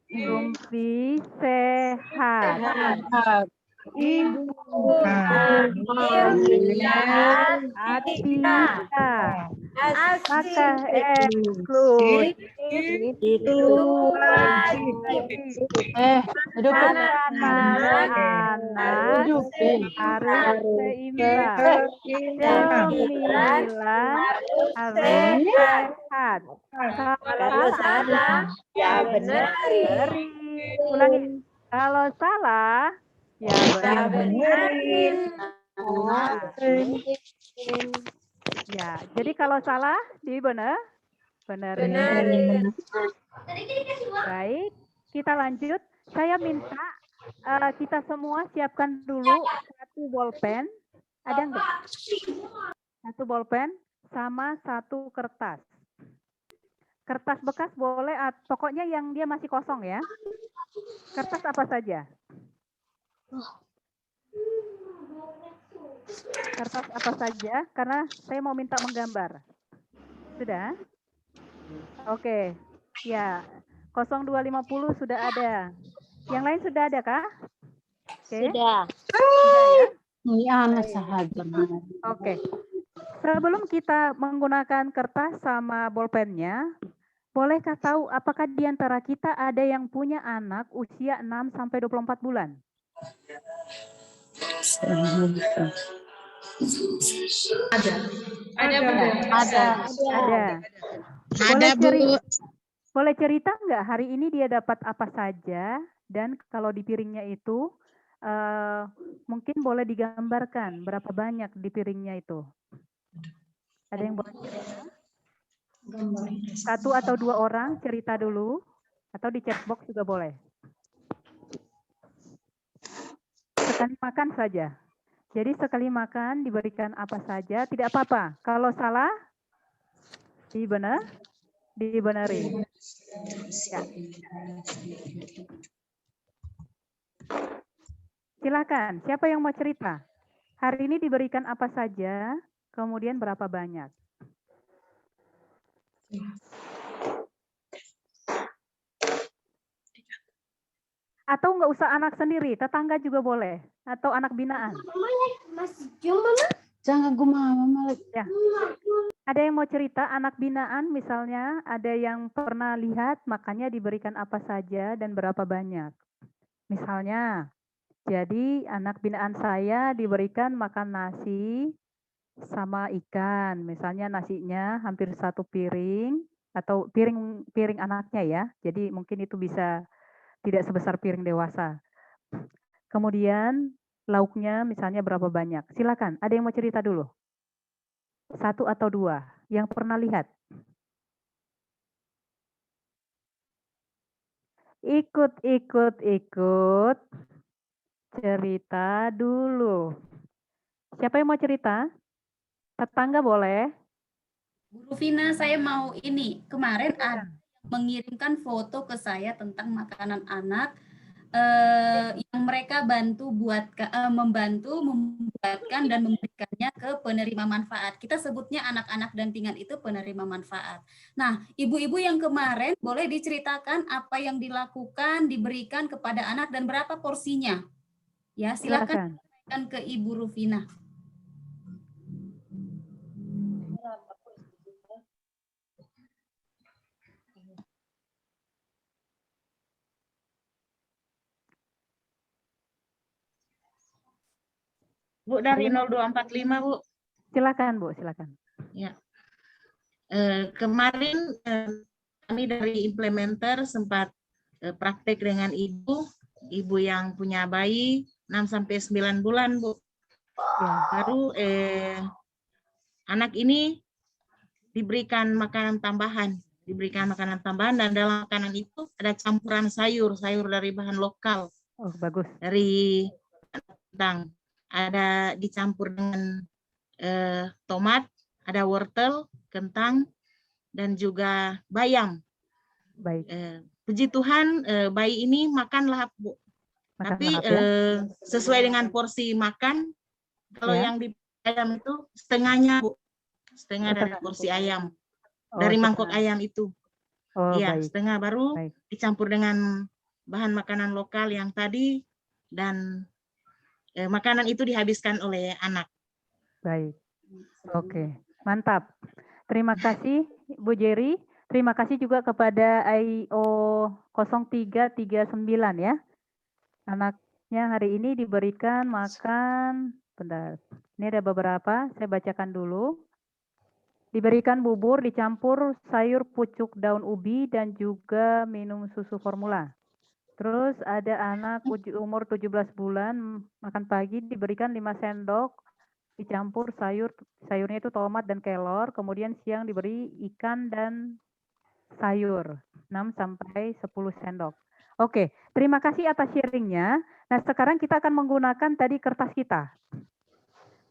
Rumpi sehat. Ibu maka eksklusif itu wajib. Anak-anak harus seimbang. Cemilan harus sehat. Kalau salah, ya benar. Ulangi. Kalau salah, ya benerin. Ya, jadi kalau salah dibener, Benerin. Baik, kita lanjut. Saya minta kita semua siapkan dulu satu bolpen. Ada enggak? Satu bolpen sama satu kertas. Kertas bekas boleh, pokoknya yang dia masih kosong ya. Kertas apa saja? Kertas apa saja, karena saya mau minta menggambar. Sudah? Oke, ya. 0250 sudah ada. Yang lain sudah ada kah? Oke. Sudah. Sudah ya? Oke. Sebelum kita menggunakan kertas sama bolpennya, bolehkah tahu apakah di antara kita ada yang punya anak usia 6 sampai 24 bulan? Ada. Boleh cerita nggak hari ini dia dapat apa saja, dan kalau di piringnya itu mungkin boleh digambarkan berapa banyak di piringnya itu. Ada yang boleh cerita? Satu atau dua orang cerita dulu, atau di chat box juga boleh. Sekali makan saja. Jadi sekali makan diberikan apa saja, tidak apa-apa. Kalau salah, dibenerin. Ya. Silakan, siapa yang mau cerita? Hari ini diberikan apa saja, kemudian berapa banyak? Atau nggak usah anak sendiri, tetangga juga boleh, atau anak binaan. Jangan gue mama. Ya. Ada yang mau cerita anak binaan misalnya, ada yang pernah lihat makanya diberikan apa saja dan berapa banyak. Misalnya, jadi anak binaan saya diberikan makan nasi sama ikan. Misalnya nasinya hampir satu piring, atau piring anaknya ya. Jadi mungkin itu bisa tidak sebesar piring dewasa. Kemudian lauknya misalnya berapa banyak. Silakan, ada yang mau cerita dulu? Satu atau dua yang pernah lihat. Ikut. Cerita dulu. Siapa yang mau cerita? Tetangga boleh. Bu Rufina, saya mau ini. Kemarin ada mengirimkan foto ke saya tentang makanan anak yang mereka membantu membuatkan dan memberikannya ke penerima manfaat. Kita sebutnya anak-anak dampingan itu penerima manfaat. Nah, ibu-ibu yang kemarin boleh diceritakan apa yang dilakukan, diberikan kepada anak dan berapa porsinya. Ya, silakan ke Ibu Rufina. Bu, dari 0245, Bu. Silakan, Bu, silakan. Ya. Kemarin kami dari implementer sempat praktek dengan ibu yang punya bayi 6 sampai 9 bulan, Bu. Baru anak ini diberikan makanan tambahan, dan dalam makanan itu ada campuran sayur dari bahan lokal. Oh, bagus. Dari kentang. Ada dicampur dengan tomat, ada wortel, kentang, dan juga bayam. Baik. Puji Tuhan, bayi ini makan lahap, Bu. Tapi sesuai dengan porsi makan, kalau yang di ayam itu setengahnya, Bu. Setengah dari porsi ayam. Dari mangkok ayam itu. Iya, setengah baru dicampur dengan bahan makanan lokal yang tadi, dan makanan itu dihabiskan oleh anak. Baik. Oke, mantap. Terima kasih Bu Jerry. Terima kasih juga kepada IO 0339 ya. Anaknya hari ini diberikan makan, bentar. Ini ada beberapa, saya bacakan dulu. Diberikan bubur dicampur sayur pucuk daun ubi dan juga minum susu formula. Terus ada anak umur 17 bulan makan pagi diberikan 5 sendok dicampur sayurnya itu tomat dan kelor, kemudian siang diberi ikan dan sayur, 6 sampai 10 sendok. Oke, terima kasih atas sharingnya. Nah, sekarang kita akan menggunakan tadi kertas kita.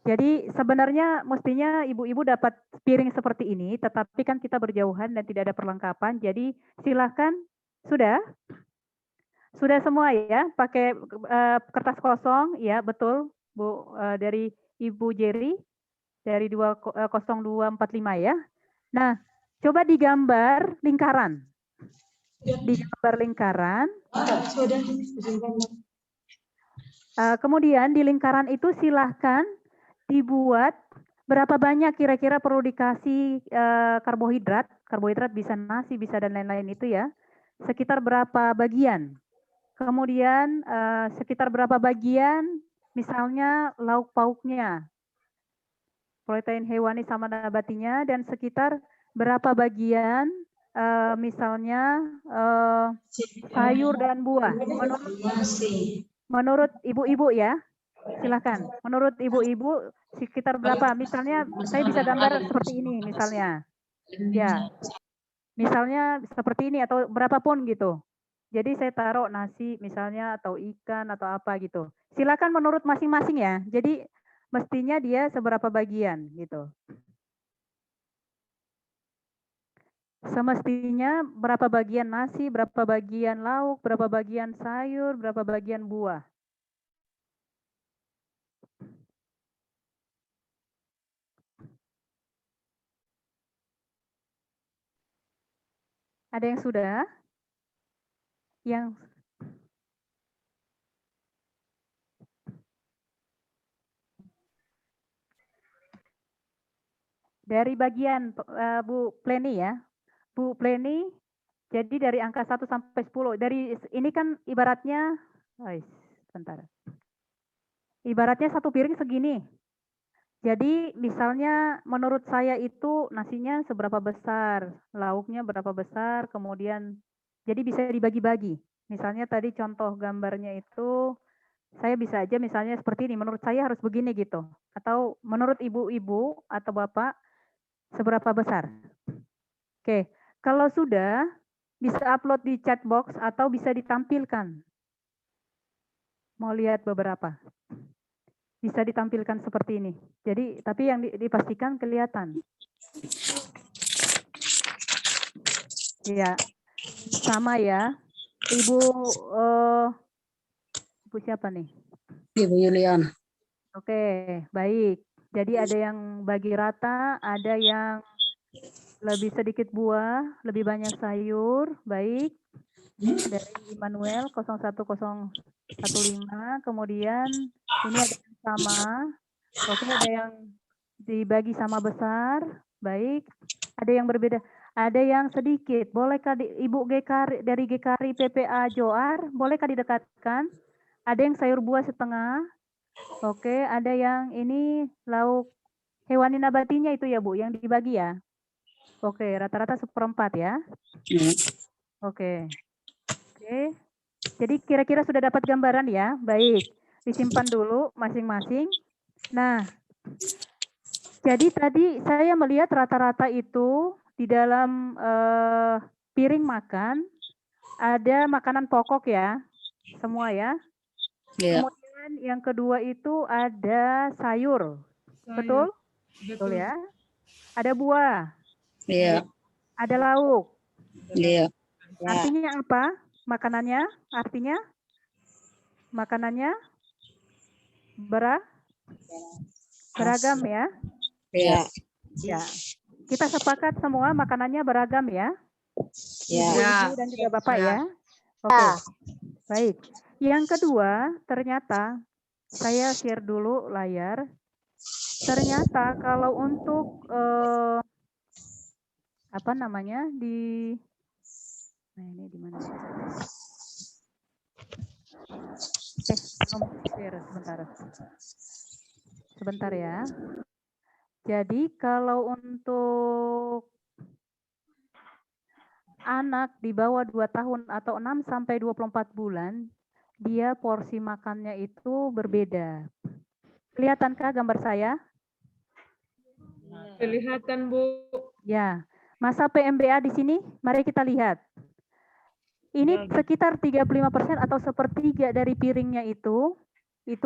Jadi sebenarnya mestinya ibu-ibu dapat piring seperti ini, tetapi kan kita berjauhan dan tidak ada perlengkapan. Jadi silahkan, sudah? Sudah semua ya, pakai kertas kosong, ya betul Bu, dari Ibu Jerry, dari 0245 ya. Nah, coba digambar lingkaran. Digambar lingkaran. Kemudian di lingkaran itu silahkan dibuat berapa banyak kira-kira perlu dikasih karbohidrat. Karbohidrat bisa nasi, bisa dan lain-lain itu ya. Sekitar berapa bagian. Kemudian sekitar berapa bagian misalnya lauk pauknya. Protein hewani sama nabatinya dan sekitar berapa bagian misalnya sayur dan buah. Menurut ibu-ibu ya. Silakan. Menurut ibu-ibu sekitar berapa? Misalnya saya bisa gambar seperti ini misalnya. Ya. Misalnya seperti ini atau berapapun gitu. Jadi saya taruh nasi misalnya atau ikan atau apa gitu. Silakan menurut masing-masing ya. Jadi mestinya dia seberapa bagian gitu. Semestinya berapa bagian nasi, berapa bagian lauk, berapa bagian sayur, berapa bagian buah. Ada yang sudah? Yang dari bagian Bu Pleni ya. Bu Pleni, jadi dari angka 1 sampai 10. Dari ini kan ibaratnya, sebentar. Ibaratnya satu piring segini. Jadi misalnya menurut saya itu nasinya seberapa besar, lauknya berapa besar, kemudian jadi bisa dibagi-bagi. Misalnya tadi contoh gambarnya itu saya bisa aja misalnya seperti ini, menurut saya harus begini gitu. Atau menurut ibu-ibu atau bapak seberapa besar. Oke, kalau sudah bisa upload di chat box atau bisa ditampilkan. Mau lihat beberapa. Bisa ditampilkan seperti ini. Jadi, tapi yang dipastikan kelihatan. Iya, sama ya. Ibu siapa nih? Ibu Yuliana. Oke, baik. Jadi ada yang bagi rata, ada yang lebih sedikit buah, lebih banyak sayur. Baik. Dari Immanuel 01015. Kemudian ini ada yang sama. Oke, ada yang dibagi sama besar. Baik. Ada yang berbeda. Ada yang sedikit. Bolehkah Ibu GKRI dari GKRI PPA Joar, bolehkah didekatkan? Ada yang sayur buah setengah. Oke, ada yang ini lauk hewani nabatinya itu ya Bu, yang dibagi ya. Oke, rata-rata 1/4 ya. Oke. Oke. Jadi kira-kira sudah dapat gambaran ya. Baik. Disimpan dulu masing-masing. Nah, jadi tadi saya melihat rata-rata itu di dalam piring makan ada makanan pokok ya. Semua ya. Kemudian yang kedua itu ada sayur. Betul? Betul ya. Ada buah. Iya. Ada lauk. Iya. Artinya apa? Makanannya? Artinya? Makanannya? Beragam ya? Iya. Ya. Kita sepakat semua makanannya beragam ya? Iya. Ibu dan juga Bapak ya? Oke. Baik. Yang kedua, ternyata saya share dulu layar. Ternyata kalau untuk apa namanya nah ini di mana? Belum share sebentar ya. Jadi kalau untuk anak di bawah 2 tahun atau 6 sampai 24 bulan, dia porsi makannya itu berbeda. Kelihatankah gambar saya? Kelihatan, Bu. Ya. Masa PMBA di sini, mari kita lihat. Ini sekitar 35% atau sepertiga dari piringnya itu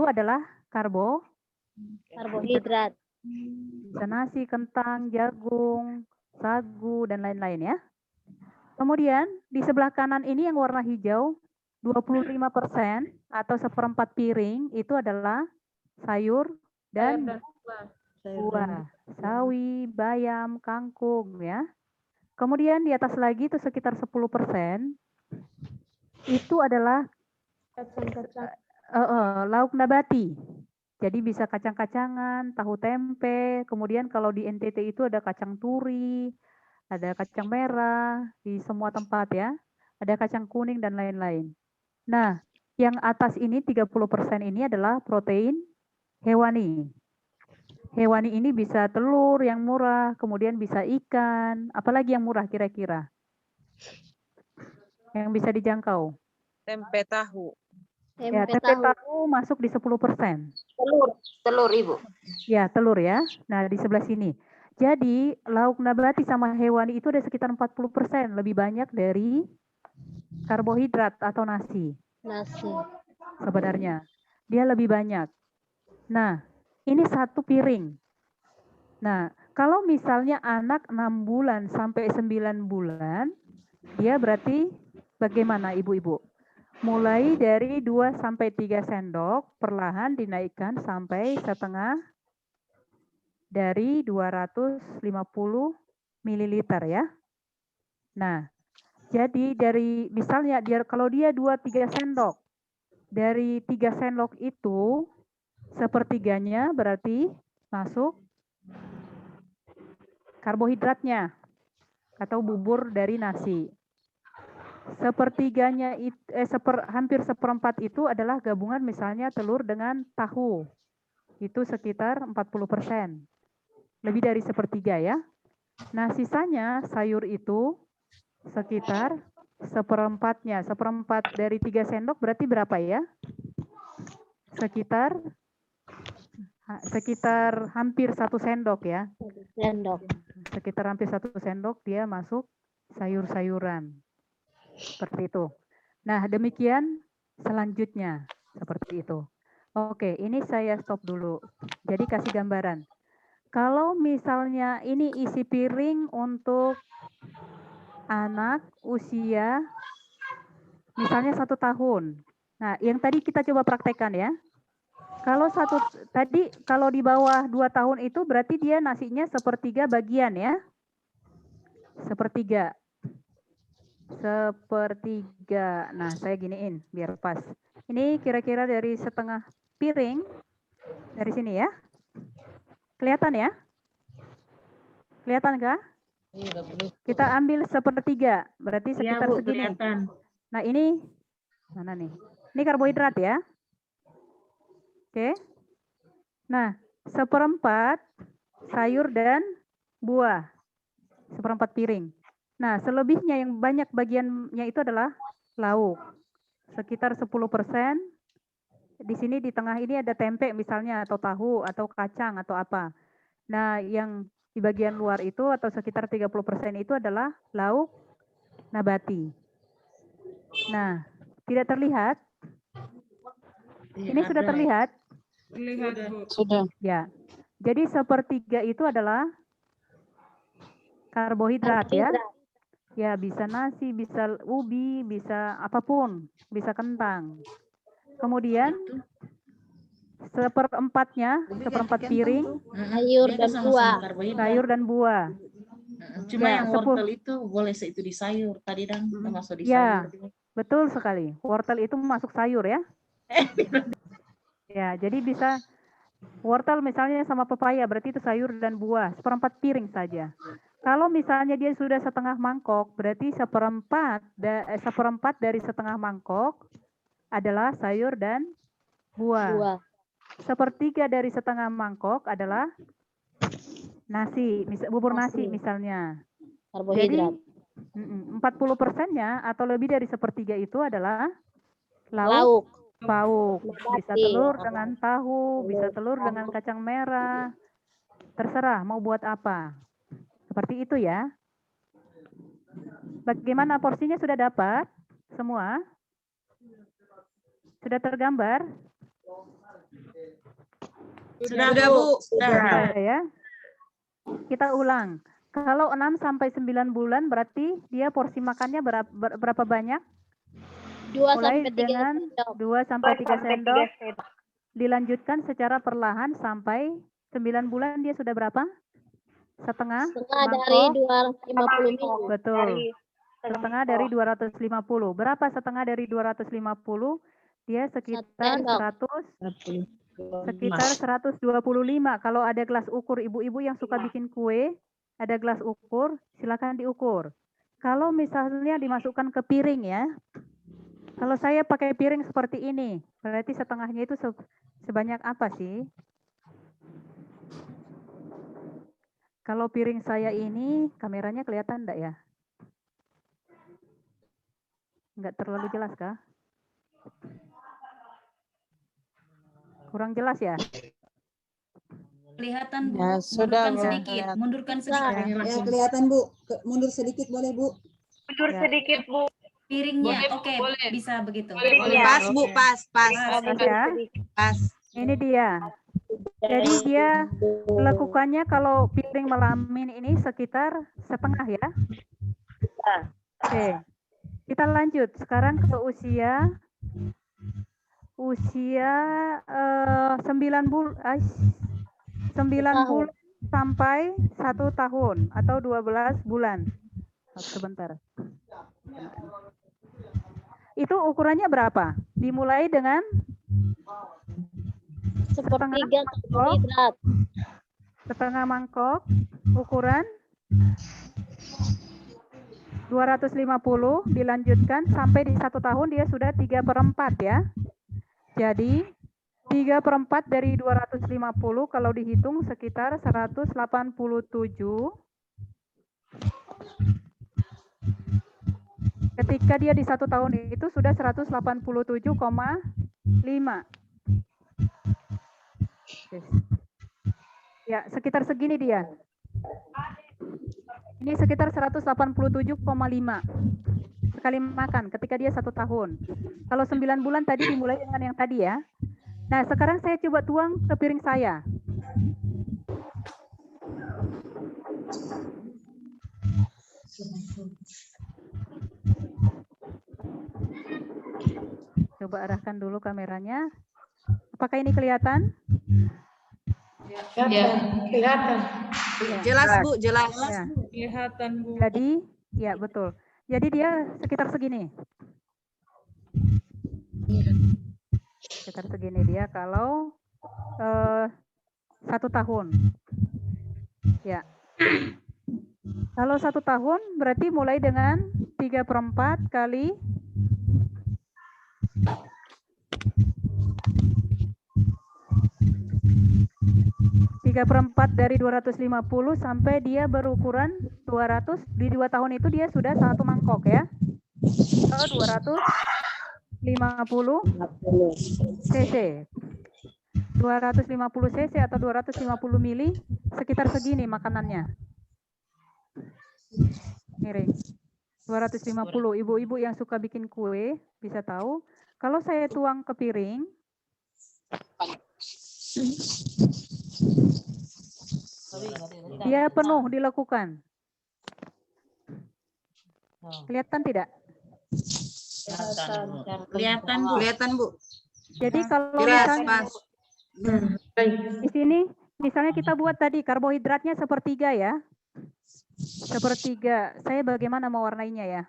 adalah Karbohidrat. bisa nasi, kentang, jagung, sagu, dan lain-lain ya. Kemudian di sebelah kanan ini yang warna hijau, 25% atau seperempat piring itu adalah sayur dan buah. Sawi, bayam, kangkung ya. Kemudian di atas lagi itu sekitar 10% itu adalah lauk nabati. Jadi bisa kacang-kacangan, tahu tempe, kemudian kalau di NTT itu ada kacang turi, ada kacang merah di semua tempat ya. Ada kacang kuning dan lain-lain. Nah, yang atas ini 30% ini adalah protein hewani. Hewani ini bisa telur yang murah, kemudian bisa ikan, apalagi yang murah kira-kira? Yang bisa dijangkau. Tempe tahu. Ya, tempe tahu masuk di 10%. Telur Ibu. Ya, telur ya. Nah, di sebelah sini. Jadi, lauk nabati sama hewani itu ada sekitar 40%, lebih banyak dari karbohidrat atau nasi. Nasi. Sebenarnya, dia lebih banyak. Nah, ini satu piring. Nah, kalau misalnya anak 6 bulan sampai 9 bulan, dia berarti bagaimana Ibu-ibu? Mulai dari 2 sampai 3 sendok, perlahan dinaikkan sampai setengah dari 250 ml ya. Nah, jadi dari misalnya kalau dia 2-3 sendok, dari 3 sendok itu sepertiganya berarti masuk karbohidratnya atau bubur dari nasi. Sepertiganya hampir seperempat itu adalah gabungan misalnya telur dengan tahu. Itu sekitar 40%. Lebih dari sepertiga ya. Nah, sisanya sayur itu sekitar seperempatnya. Seperempat dari 3 sendok berarti berapa ya? Sekitar hampir 1 sendok ya. Sendok. Sekitar hampir 1 sendok dia masuk sayur-sayuran. Seperti itu. Nah, demikian selanjutnya. Seperti itu. Oke, ini saya stop dulu. Jadi kasih gambaran. Kalau misalnya ini isi piring untuk anak usia misalnya 1 tahun. Nah, yang tadi kita coba praktekkan ya. Kalau di bawah 2 tahun itu berarti dia nasinya sepertiga bagian ya. Sepertiga. Nah, saya giniin biar pas. Ini kira-kira dari setengah piring dari sini ya. Kelihatan ya? Kelihatan kah? Kita ambil sepertiga, berarti sekitar segini. Kelihatan. Nah, ini mana nih? Ini karbohidrat ya. Oke. Nah, seperempat sayur dan buah. Seperempat piring. Nah, selebihnya yang banyak bagiannya itu adalah lauk. Sekitar 10%. Di sini di tengah ini ada tempe misalnya, atau tahu, atau kacang, atau apa. Nah, yang di bagian luar itu atau sekitar 30% itu adalah lauk nabati. Nah, tidak terlihat? Ini sudah terlihat? Terlihat, Bu. Sudah. Ya. Jadi sepertiga itu adalah karbohidrat ya. Ya, bisa nasi, bisa ubi, bisa apapun, bisa kentang. Kemudian seperempat piring sayur dan buah. Sayur dan buah. Cuma Ya, yang wortel itu boleh itu di sayur tadi dan termasuk di ya, sayur. betul sekali. Wortel itu masuk sayur ya. Ya, jadi bisa wortel misalnya sama pepaya berarti itu sayur dan buah. Seperempat piring saja. Kalau misalnya dia sudah setengah mangkok, berarti seperempat dari setengah mangkok adalah sayur dan buah. Sepertiga dari setengah mangkok adalah nasi, bubur nasi misalnya. Karbohidrat. Jadi 40%-nya atau lebih dari sepertiga itu adalah Lauk. Pauk. Bisa telur dengan tahu, bisa telur dengan kacang merah. Terserah mau buat apa. Seperti itu ya. Bagaimana porsinya sudah dapat? Semua? Sudah tergambar? Sudah, Bu. Sudah ya. Kita ulang. Kalau 6 sampai 9 bulan berarti dia porsi makannya berapa banyak? 2 Mulai sampai 3 dengan sendok. 2 sampai 3 sendok. Dilanjutkan secara perlahan sampai 9 bulan dia sudah berapa? Setengah dari mangkok? 250 ml. Betul. Setengah dari 250. Berapa setengah dari 250? Dia sekitar 125. Kalau ada gelas ukur, ibu-ibu yang suka bikin kue, ada gelas ukur, silakan diukur. Kalau misalnya dimasukkan ke piring ya, kalau saya pakai piring seperti ini, berarti setengahnya itu sebanyak apa sih? Kalau piring saya ini, kameranya kelihatan enggak ya? Enggak terlalu jelas kah? Kurang jelas ya? Kelihatan, Bu. Ya, sudah, Mundurkan Bu. sedikit. Mundurkan sedikit. Ya, kelihatan, Bu. Mundur sedikit boleh, Bu. Mundur sedikit, Bu. Piringnya, Boleh, oke, boleh. bisa begitu. Pas, Bu, pas. Pas ya. Pas. Ini dia. Jadi dia lakukannya kalau piring melamin ini sekitar setengah ya. Oke. Kita lanjut sekarang ke usia 9 bulan sampai 1 tahun atau 12 bulan. Sebentar. Itu ukurannya berapa? Dimulai dengan sepertiga karbohidrat. Setengah mangkok, ukuran 250, dilanjutkan sampai di 1 tahun dia sudah 3/4 ya. Jadi 3/4 dari 250 kalau dihitung sekitar 187. Ketika dia di 1 tahun itu sudah 187,5. Ya, sekitar segini dia. Ini sekitar 187,5 sekali makan ketika dia 1 tahun. Kalau 9 bulan tadi dimulai dengan yang tadi ya. Nah, sekarang saya coba tuang ke piring saya. Coba arahkan dulu kameranya. Apakah ini kelihatan? Ya, kelihatan. Jelas, Bu, jelas. Ya. Kelihatan, Bu. Jadi, ya betul. Jadi dia sekitar segini. Sekitar segini dia kalau 1 tahun. Ya. Kalau 1 tahun berarti mulai dengan 3/4 kali 3/4 dari 250 sampai dia berukuran 200. Di 2 tahun itu dia sudah 1 mangkok ya. Atau 250 cc. 250 cc atau 250 mili, sekitar segini makanannya. Miring. 250. Ibu-ibu yang suka bikin kue bisa tahu. Kalau saya tuang ke piring, dia penuh dilakukan. Kelihatan tidak? Kelihatan, Bu. Kelihatan, Bu. Jadi kalau Jelas, misalnya pas. di sini, misalnya kita buat tadi karbohidratnya sepertiga ya. Sepertiga. Saya bagaimana mewarnainya ya?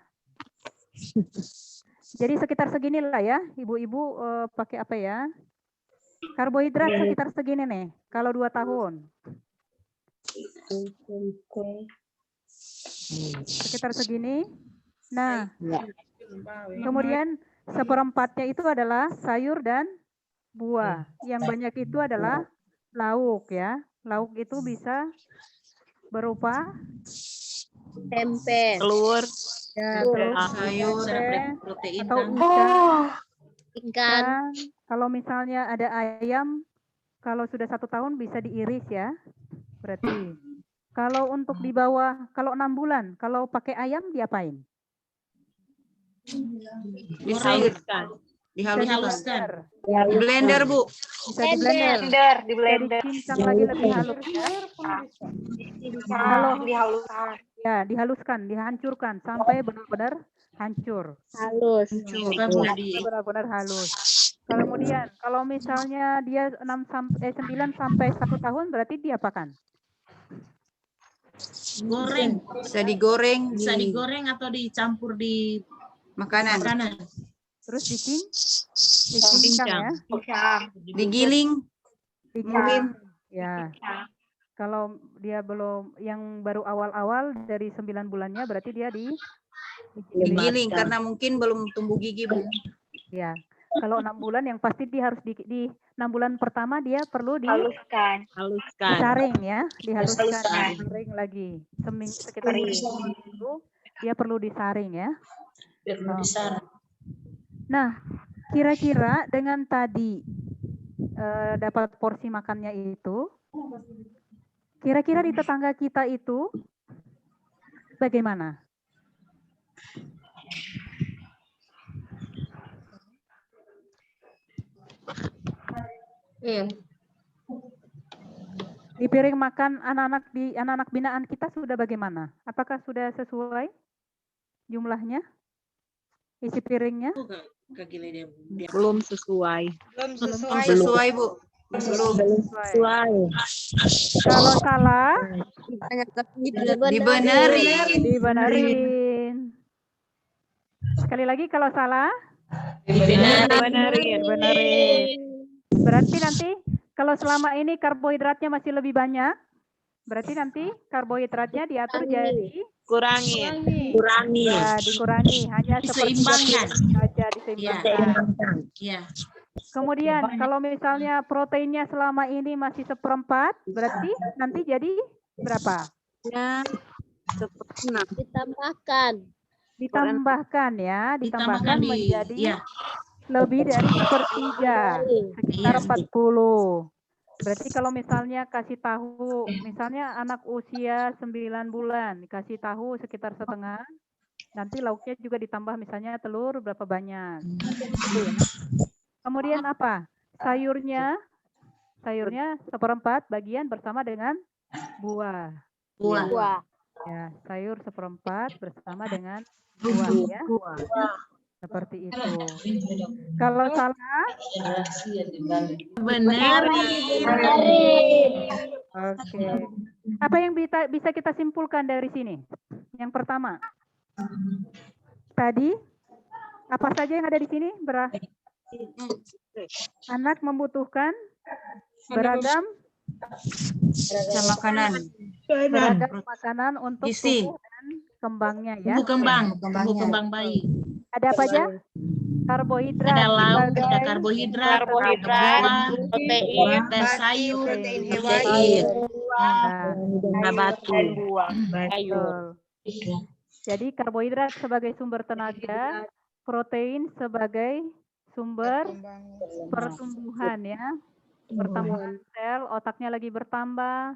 Jadi sekitar seginilah ya, ibu-ibu pakai apa ya? Karbohidrat sekitar segini nih, kalau 2 tahun. Sekitar segini. Nah, kemudian 1/4-nya itu adalah sayur dan buah. Yang banyak itu adalah lauk ya. Lauk itu bisa berupa tempe, telur, ya, sayur, protein, atau ikan. Kalau misalnya ada ayam, kalau sudah 1 tahun bisa diiris ya. Berarti kalau untuk di bawah, kalau 6 bulan, kalau pakai ayam diapain? Dihaluskan. Dihaluskan. Di blender, Bu. Bisa di blender. Di blender. Dicincang lagi lebih halus ya. Kalau ya dihaluskan, dihancurkan sampai benar-benar hancur. Halus. Benar-benar halus. Kemudian kalau misalnya dia 9 sampai 1 tahun berarti diapakan? Goreng. Bisa digoreng. Bisa digoreng atau dicampur di makanan. Terus dicincang ya. Digiling. Ya. Kalau dia belum, yang baru awal-awal dari 9 bulannya berarti dia digiling karena mungkin belum tumbuh gigi, Bu. Ya. Kalau 6 bulan yang pasti dia harus di 6 bulan pertama dia perlu disaring ya, dihaluskan, disaring lagi. Sekitar seminggu dia perlu disaring ya. Nah, kira-kira dengan tadi dapat porsi makannya itu, kira-kira di tetangga kita itu bagaimana? Di piring makan anak-anak binaan kita sudah bagaimana? Apakah sudah sesuai jumlahnya? Isi piringnya? Belum sesuai. Belum sesuai, Bu. Belum sesuai. Kalau salah, dibenerin. Sekali lagi kalau salah, dibenerin. Berarti nanti kalau selama ini karbohidratnya masih lebih banyak, berarti nanti karbohidratnya diatur jadi kurangi. Ya, dikurangi hanya Diseimbangkan. saja diseimbangkan. Ya. Kemudian kalau misalnya proteinnya selama ini masih 1/4, berarti nanti jadi berapa? Ya, ditambahkan. Ditambahkan ya, ditambahkan menjadi ya. lebih dari 1/3, sekitar 40. Berarti kalau misalnya kasih tahu, misalnya anak usia 9 bulan, dikasih tahu sekitar setengah, nanti lauknya juga ditambah misalnya telur berapa banyak. Kemudian apa? Sayurnya 1/4 bagian bersama dengan buah. Ya, sayur 1/4 bersama dengan buah ya. Seperti itu. Kalau salah, benerin. Oke. Apa yang bisa kita simpulkan dari sini? Yang pertama, tadi apa saja yang ada di sini? Anak membutuhkan beragam makanan untuk tumbuh dan kembangnya ya. Tumbuh kembang bayi. Ada apa aja? Karbohidrat. Ada lauk, ada karbohidrat, buah, protein, dan sayur, protein hewani, nabati. Jadi karbohidrat sebagai sumber tenaga, protein sebagai sumber pertumbuhan ya. Pertambahan sel, otaknya lagi bertambah,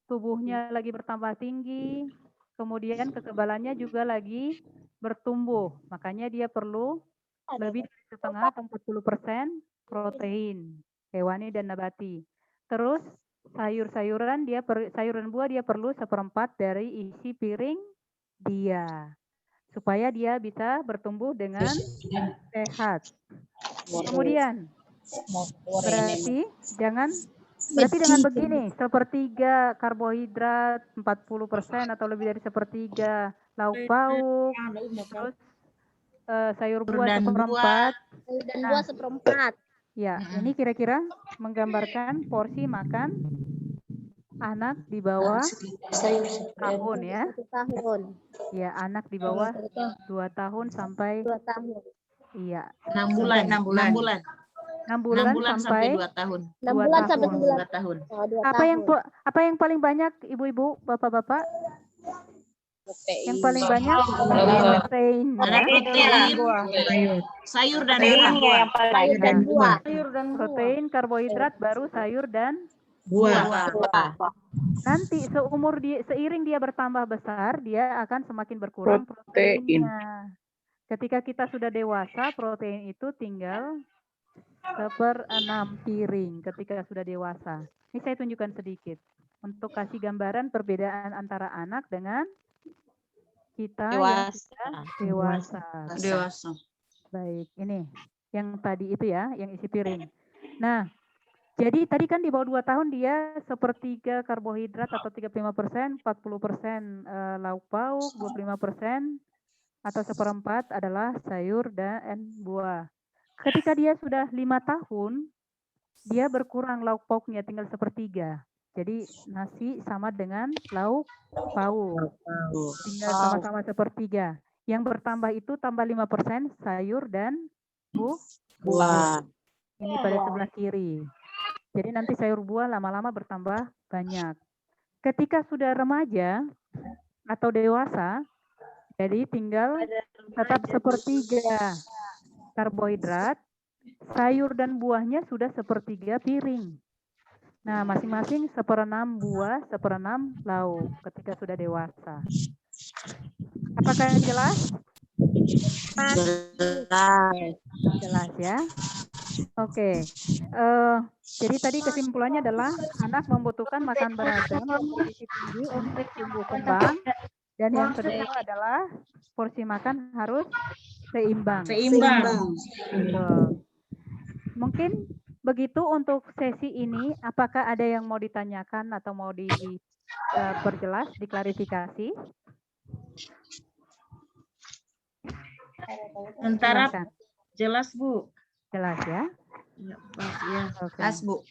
tubuhnya lagi bertambah tinggi, kemudian kekebalannya juga lagi bertumbuh. Makanya dia perlu lebih dari setengah atau 40% protein hewani dan nabati. Terus sayur-sayuran sayur dan buah dia perlu 1/4 dari isi piring dia. Supaya dia bisa bertumbuh dengan sehat. Kemudian berarti dengan begini, 1/3 karbohidrat, 40% atau lebih dari 1/3 lauk pauk, terus sayur buah 1/4. Dan buah 1/4. Ya, ini kira-kira menggambarkan porsi makan anak di bawah tahun ya. 1 tahun. Ya, anak di bawah 2 tahun sampai 2 tahun. Iya. 6 bulan. 6 bulan sampai 2 tahun. 6 bulan sampai 2 tahun. Apa yang paling banyak ibu-ibu, bapak-bapak? Yang paling banyak protein. Sayur dan buah. Protein, karbohidrat, baru sayur dan buah. Nanti seiring dia bertambah besar, dia akan semakin berkurang proteinnya. Ketika kita sudah dewasa, protein itu tinggal 1/6 piring ketika sudah dewasa. Ini saya tunjukkan sedikit untuk kasih gambaran perbedaan antara anak dengan kita yang sudah dewasa. Dewasa. Baik, ini yang tadi itu ya, yang isi piring. Nah, jadi tadi kan di bawah 2 tahun dia 1/3 karbohidrat atau 35%, 40% lauk pauk, 25% atau 1/4 adalah sayur dan buah. Ketika dia sudah 5 tahun, dia berkurang lauk pauknya tinggal 1/3. Jadi nasi sama dengan lauk pauk. Tinggal sama-sama 1/3. Yang bertambah itu tambah 5% sayur dan buah. Ini pada sebelah kiri. Jadi nanti sayur buah lama-lama bertambah banyak. Ketika sudah remaja atau dewasa, jadi tinggal tetap 1/3 karbohidrat, sayur dan buahnya sudah 1/3 piring. Nah, masing-masing 1/6 buah, 1/6 lauk ketika sudah dewasa. Apakah jelas? Jelas ya. Oke. Jadi tadi kesimpulannya adalah anak membutuhkan makan beragam, gizi tinggi untuk tumbuh kembang, dan yang kedua adalah porsi makan harus seimbang. Betul. Mungkin begitu untuk sesi ini. Apakah ada yang mau ditanyakan atau mau diperjelas, diklarifikasi? Sementara Silakan. jelas, Bu. Jelas ya? Ya, Pak, ya. Oke. Pas, Bu.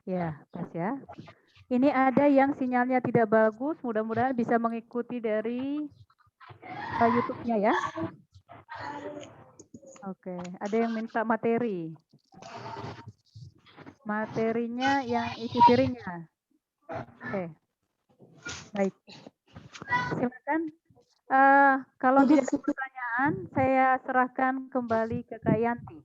Ya, pas ya. Ini ada yang sinyalnya tidak bagus, mudah-mudahan bisa mengikuti dari YouTube-nya ya. Oke, ada yang minta materi. Materinya yang isi piringnya. Oke. Baik. Silakan. Kalau tidak ada pertanyaan, saya serahkan kembali ke Kak Yanti.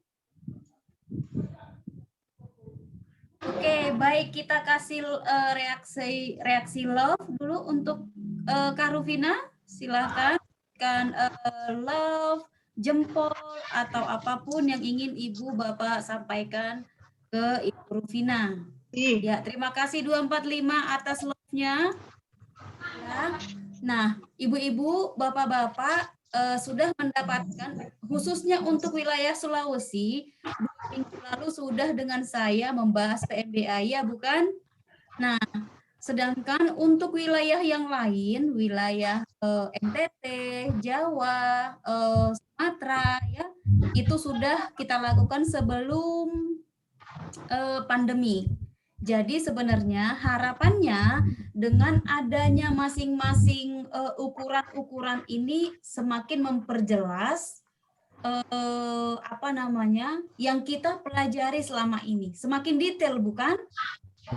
Oke, baik, kita kasih reaksi love dulu untuk Kak Rufina. Silakan kan love, jempol atau apapun yang ingin Ibu Bapak sampaikan ke Ibu Rufina. Ya, terima kasih 245 atas love-nya. Ya. Nah, Ibu-ibu, Bapak-bapak sudah mendapatkan, khususnya untuk wilayah Sulawesi, 2 minggu lalu sudah dengan saya membahas PMBA, ya bukan? Nah, sedangkan untuk wilayah yang lain, wilayah NTT, Jawa, Sumatera, ya, itu sudah kita lakukan sebelum pandemi. Jadi sebenarnya harapannya dengan adanya masing-masing ukuran-ukuran ini semakin memperjelas yang kita pelajari selama ini. Semakin detail, bukan?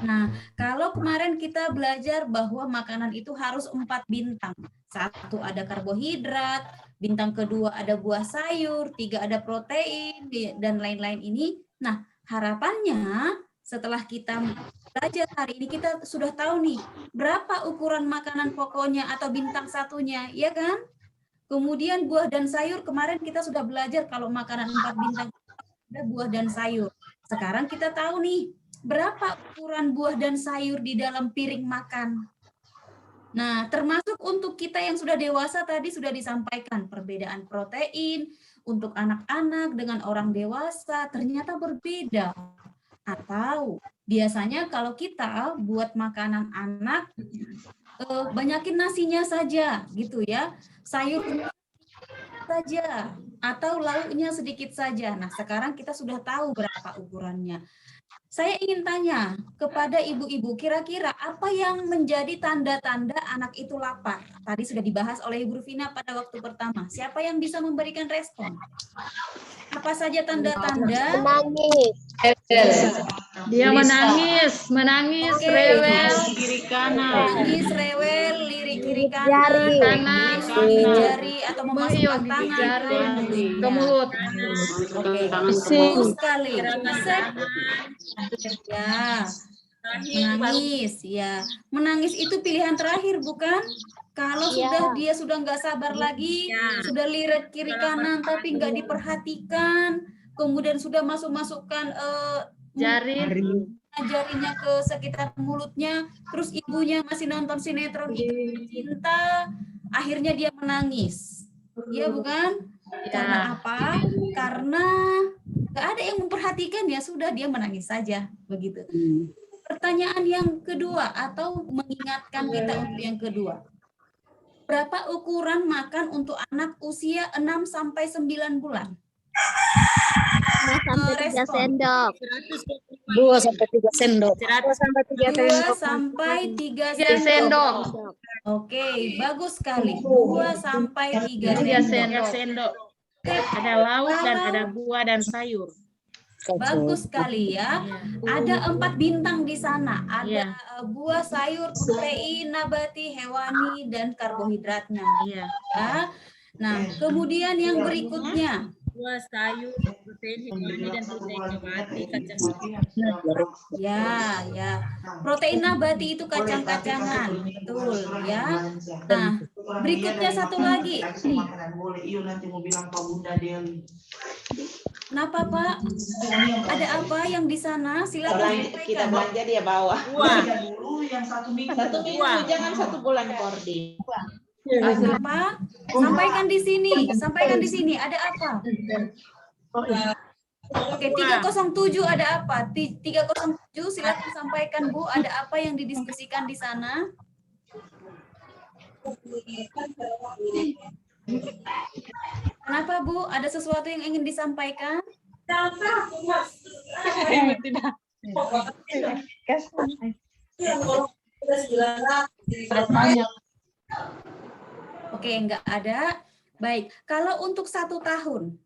Nah, kalau kemarin kita belajar bahwa makanan itu harus 4 bintang. 1 ada karbohidrat, bintang kedua ada buah sayur, 3 ada protein, dan lain-lain ini. Nah, harapannya setelah kita belajar hari ini, kita sudah tahu nih berapa ukuran makanan pokoknya atau bintang satunya, ya kan? Kemudian buah dan sayur, kemarin kita sudah belajar kalau makanan 4 bintang ada buah dan sayur. Sekarang kita tahu nih berapa ukuran buah dan sayur di dalam piring makan. Nah, termasuk untuk kita yang sudah dewasa tadi sudah disampaikan perbedaan protein untuk anak-anak dengan orang dewasa ternyata berbeda. Atau biasanya kalau kita buat makanan anak, banyakin nasinya saja gitu ya, sayur saja, atau lauknya sedikit saja. Nah, sekarang kita sudah tahu berapa ukurannya. Saya ingin tanya kepada ibu-ibu, kira-kira apa yang menjadi tanda-tanda anak itu lapar? Tadi sudah dibahas oleh Ibu Rufina pada waktu pertama. Siapa yang bisa memberikan respon? Apa saja tanda-tanda? Menangis. Dia menangis, rewel, kiri kanan. Menangis, rewel, lirik kiri kanan, jari atau memasukkan tangan ke mulut. Oke, bagus sekali. Ya, menangis, ya. Menangis itu pilihan terakhir, bukan? Kalau dia sudah nggak sabar lagi, sudah lihat kiri kanan tapi nggak diperhatikan, kemudian sudah masukkan jarinya ke sekitar mulutnya, terus ibunya masih nonton sinetron Ikatan Cinta, akhirnya dia menangis. Iya bukan? Karena apa? Karena nggak ada yang memperhatikan, ya sudah dia menangis saja begitu. Pertanyaan yang kedua atau mengingatkan kita untuk yang kedua. Berapa ukuran makan untuk anak usia 6 sampai 9 bulan? 2 sampai 3 sendok. 2 sampai 3 sendok. 2 sampai 3 sendok. Oke, bagus sekali. 2 sampai 3 sendok. Ada lauk dan ada buah dan sayur. Bagus sekali ya. Ada 4 bintang di sana. Ada buah, sayur, protein, nabati, hewani, dan karbohidratnya. Ya. Nah, kemudian yang berikutnya. Buah, sayur, protein, hewani, dan protein nabati, kacang. Ya. Protein nabati itu kacang-kacangan, betul ya. Nah, berikutnya satu lagi. Kenapa Pak? Ada apa yang di sana? Silakan sampaikan. Kita belanja dia bawa. Satu minggu, jangan 1 bulan Kordi. Apa? Sampaikan di sini. Ada apa? Oke, 307 ada apa? 307 silakan sampaikan Bu, ada apa yang didiskusikan di sana? Kenapa Bu? Ada sesuatu yang ingin disampaikan? Oke, enggak ada. Baik, kalau untuk 1 tahun,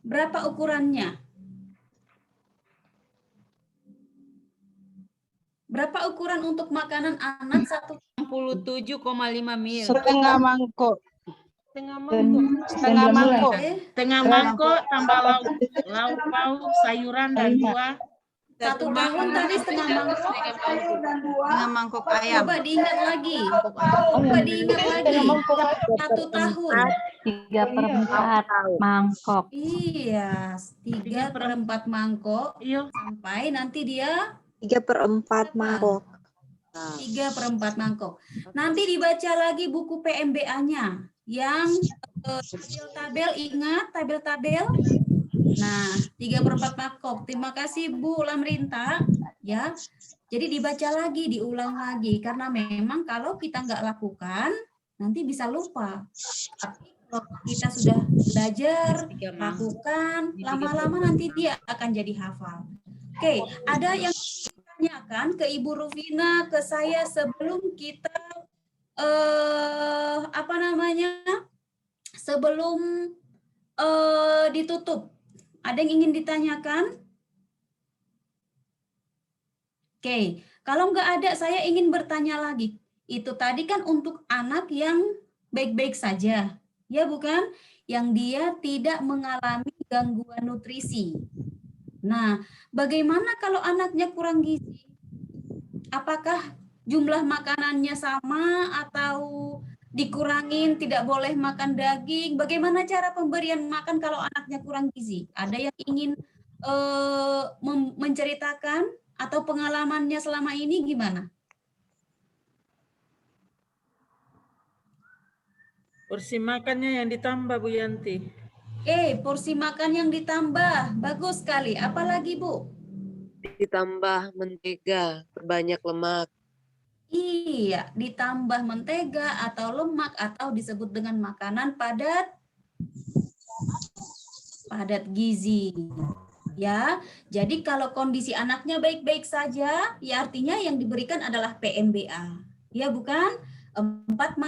berapa ukurannya? Berapa ukuran untuk makanan anak 67,5 mil. Setengah mangkok. Setengah mangkok tambah lauk pauk, sayuran dan buah. 1 tahun tadi setengah mangkok sayur dan buah. Setengah mangkok ayam. Coba diingat lagi. 1 tahun. 3/4 mangkok. Iya, 3/4 mangkok. Sampai nanti dia 3/4 mangkok. 3/4 mangkok. Nanti dibaca lagi buku PMBA-nya yang tabel-tabel, ingat tabel-tabel. Nah, 3/4 mangkok. Terima kasih Bu Lamrinta. Ya, jadi dibaca lagi, diulang lagi. Karena memang kalau kita nggak lakukan, nanti bisa lupa. Tapi kalau kita sudah belajar, lakukan, lama-lama nanti dia akan jadi hafal. Oke, ada yang ditanyakan ke Ibu Rufina, ke saya sebelum kita sebelum ditutup. Ada yang ingin ditanyakan? Oke, kalau nggak ada, saya ingin bertanya lagi. Itu tadi kan untuk anak yang baik-baik saja, ya bukan? Yang dia tidak mengalami gangguan nutrisi. Nah, bagaimana kalau anaknya kurang gizi? Apakah jumlah makanannya sama atau dikurangin, tidak boleh makan daging? Bagaimana cara pemberian makan kalau anaknya kurang gizi? Ada yang ingin menceritakan atau pengalamannya selama ini gimana? Porsi makannya yang ditambah Bu Yanti. Oke, porsi makan yang ditambah. Bagus sekali. Apalagi Bu? Ditambah mentega, berbanyak lemak. Iya, ditambah mentega atau lemak atau disebut dengan makanan padat gizi. Ya, jadi kalau kondisi anaknya baik-baik saja, ya artinya yang diberikan adalah PMBA. Ya, bukan 4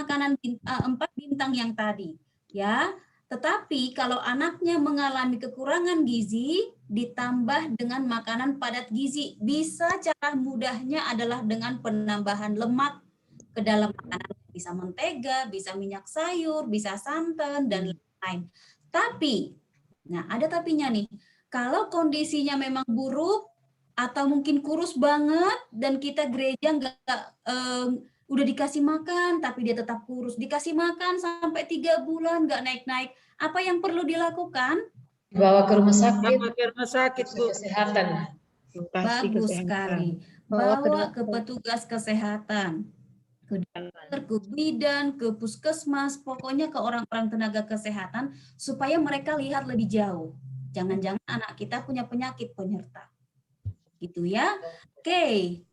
bintang yang tadi. Ya, tetapi kalau anaknya mengalami kekurangan gizi, ditambah dengan makanan padat gizi. Bisa cara mudahnya adalah dengan penambahan lemak ke dalam makanan. Bisa mentega, bisa minyak sayur, bisa santan, dan lain-lain. Tapi, nah ada tapinya nih. Kalau kondisinya memang buruk, atau mungkin kurus banget, dan kita gereja Udah dikasih makan tapi dia tetap kurus, dikasih makan sampai 3 bulan nggak naik-naik. Apa yang perlu dilakukan? Bawa ke rumah sakit. Bawa ke rumah sakit, Bu. Kesehatan. Bagus sekali. Bawa ke petugas kesehatan, ke dokter, ke bidan, ke puskesmas, pokoknya ke orang-orang tenaga kesehatan supaya mereka lihat lebih jauh. Jangan-jangan anak kita punya penyakit penyerta. Gitu ya. Oke.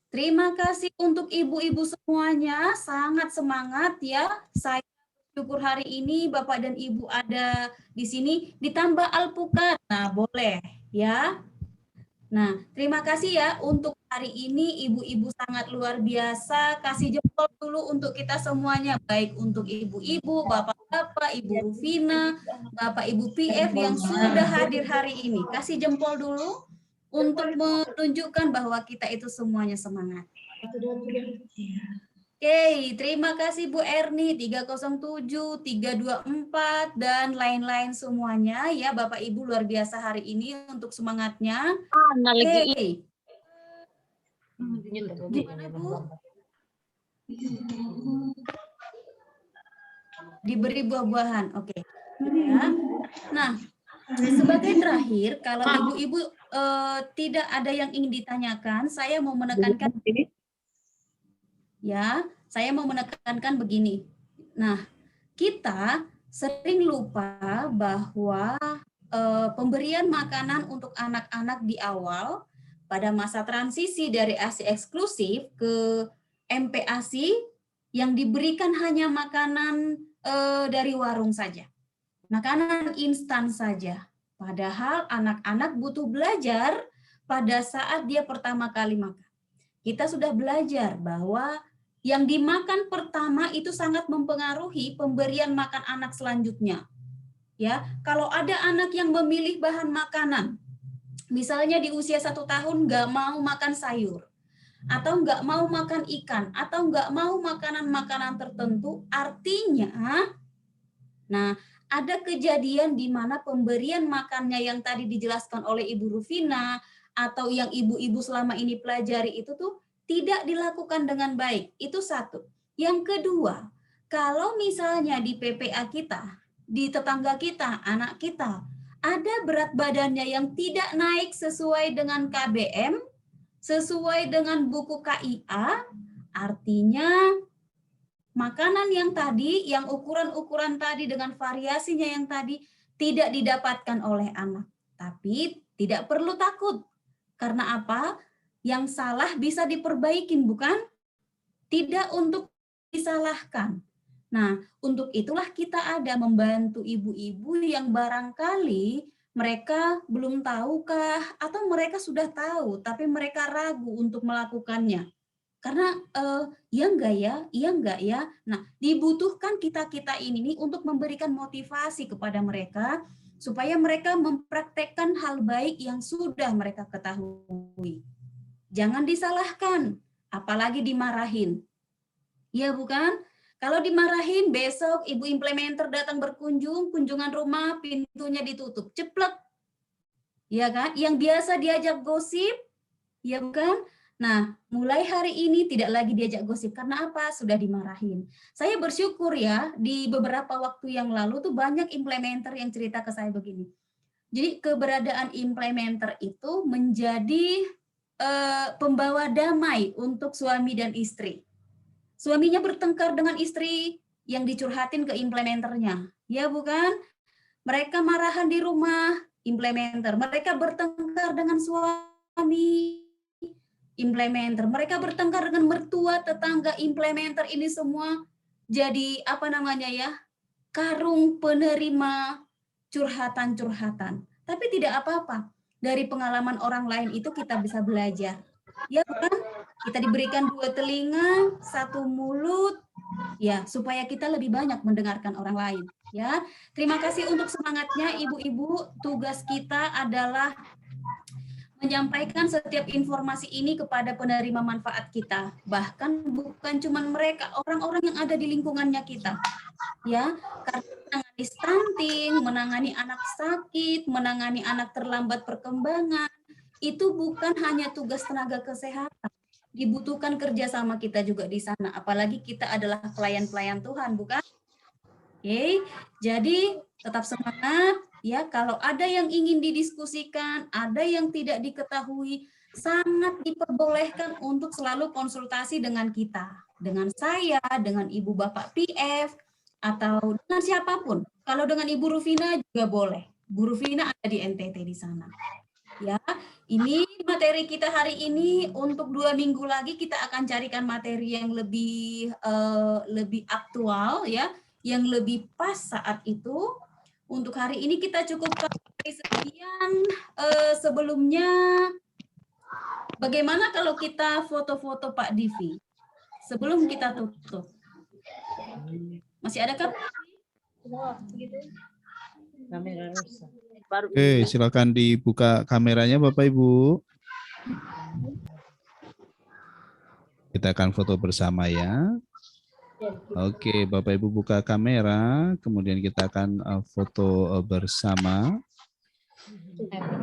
Terima kasih untuk ibu-ibu semuanya, sangat semangat ya. Saya bersyukur hari ini Bapak dan Ibu ada di sini, ditambah alpukat. Nah, boleh ya. Nah, terima kasih ya untuk hari ini ibu-ibu sangat luar biasa. Kasih jempol dulu untuk kita semuanya, baik untuk ibu-ibu, bapak-bapak, Ibu Rufina, Bapak Ibu PF yang sudah hadir hari ini. Kasih jempol dulu untuk menunjukkan bahwa kita itu semuanya semangat. Oke, terima kasih Bu Erni 307, 324 dan lain-lain semuanya ya Bapak Ibu luar biasa hari ini untuk semangatnya. Oke. Gimana Bu? Diberi buah-buahan. Oke. Ya. Nah, sebagai terakhir kalau ibu-ibu tidak ada yang ingin ditanyakan, saya mau menekankan ya, saya mau menekankan begini. Nah, kita sering lupa bahwa pemberian makanan untuk anak-anak di awal pada masa transisi dari ASI eksklusif ke MPASI yang diberikan hanya makanan dari warung saja, makanan instan saja. Padahal anak-anak butuh belajar pada saat dia pertama kali makan. Kita sudah belajar bahwa yang dimakan pertama itu sangat mempengaruhi pemberian makan anak selanjutnya. Ya, kalau ada anak yang memilih bahan makanan, misalnya di usia 1 tahun nggak mau makan sayur, atau nggak mau makan ikan, atau nggak mau makanan-makanan tertentu, artinya, nah ada kejadian di mana pemberian makannya yang tadi dijelaskan oleh Ibu Rufina atau yang ibu-ibu selama ini pelajari itu tuh tidak dilakukan dengan baik. Itu satu. Yang kedua, kalau misalnya di PPA kita, di tetangga kita, anak kita, ada berat badannya yang tidak naik sesuai dengan KBM, sesuai dengan buku KIA, artinya makanan yang tadi, yang ukuran-ukuran tadi dengan variasinya yang tadi tidak didapatkan oleh anak. Tapi tidak perlu takut. Karena apa? Yang salah bisa diperbaikin, bukan? Tidak untuk disalahkan. Nah, untuk itulah kita ada membantu ibu-ibu yang barangkali mereka belum tahukah atau mereka sudah tahu tapi mereka ragu untuk melakukannya. Karena iya enggak ya. Nah, dibutuhkan kita-kita ini nih untuk memberikan motivasi kepada mereka supaya mereka mempraktekkan hal baik yang sudah mereka ketahui. Jangan disalahkan, apalagi dimarahin. Ya bukan? Kalau dimarahin, besok ibu implementer datang berkunjung, kunjungan rumah, pintunya ditutup, ceplek. Ya kan? Yang biasa diajak gosip, ya bukan? Nah, mulai hari ini tidak lagi diajak gosip. Karena apa? Sudah dimarahin. Saya bersyukur ya, di beberapa waktu yang lalu tuh banyak implementer yang cerita ke saya begini. Jadi keberadaan implementer itu menjadi pembawa damai untuk suami dan istri. Suaminya bertengkar dengan istri yang dicurhatin ke implementernya. Ya bukan? Mereka marahan di rumah, implementer. Mereka bertengkar dengan suami, implementer. Mereka bertengkar dengan mertua, tetangga, implementer. Ini semua jadi apa namanya ya? Karung penerima curhatan-curhatan. Tapi tidak apa-apa. Dari pengalaman orang lain itu kita bisa belajar. Ya kan? Kita diberikan 2 telinga, 1 mulut, ya supaya kita lebih banyak mendengarkan orang lain. Ya, terima kasih untuk semangatnya ibu-ibu. Tugas kita adalah menyampaikan setiap informasi ini kepada penerima manfaat kita. Bahkan bukan cuma mereka, orang-orang yang ada di lingkungannya kita. Ya, karena menangani stunting, menangani anak sakit, menangani anak terlambat perkembangan, itu bukan hanya tugas tenaga kesehatan, dibutuhkan kerjasama kita juga di sana. Apalagi kita adalah pelayan-pelayan Tuhan, bukan? Oke, jadi tetap semangat ya. Kalau ada yang ingin didiskusikan, ada yang tidak diketahui, sangat diperbolehkan untuk selalu konsultasi dengan kita, dengan saya, dengan Ibu Bapak PF, atau dengan siapapun. Kalau dengan Ibu Rufina juga boleh. Bu Rufina ada di NTT di sana. Ya, ini materi kita hari ini. Untuk 2 minggu lagi kita akan carikan materi yang lebih aktual ya, yang lebih pas saat itu. Untuk hari ini kita cukupkan sekian. Sebelumnya, bagaimana kalau kita foto-foto Pak Divi sebelum kita tutup? Masih ada kan? Oke, silakan dibuka kameranya Bapak Ibu. Kita akan foto bersama ya. Oke, Bapak Ibu buka kamera, kemudian kita akan foto bersama.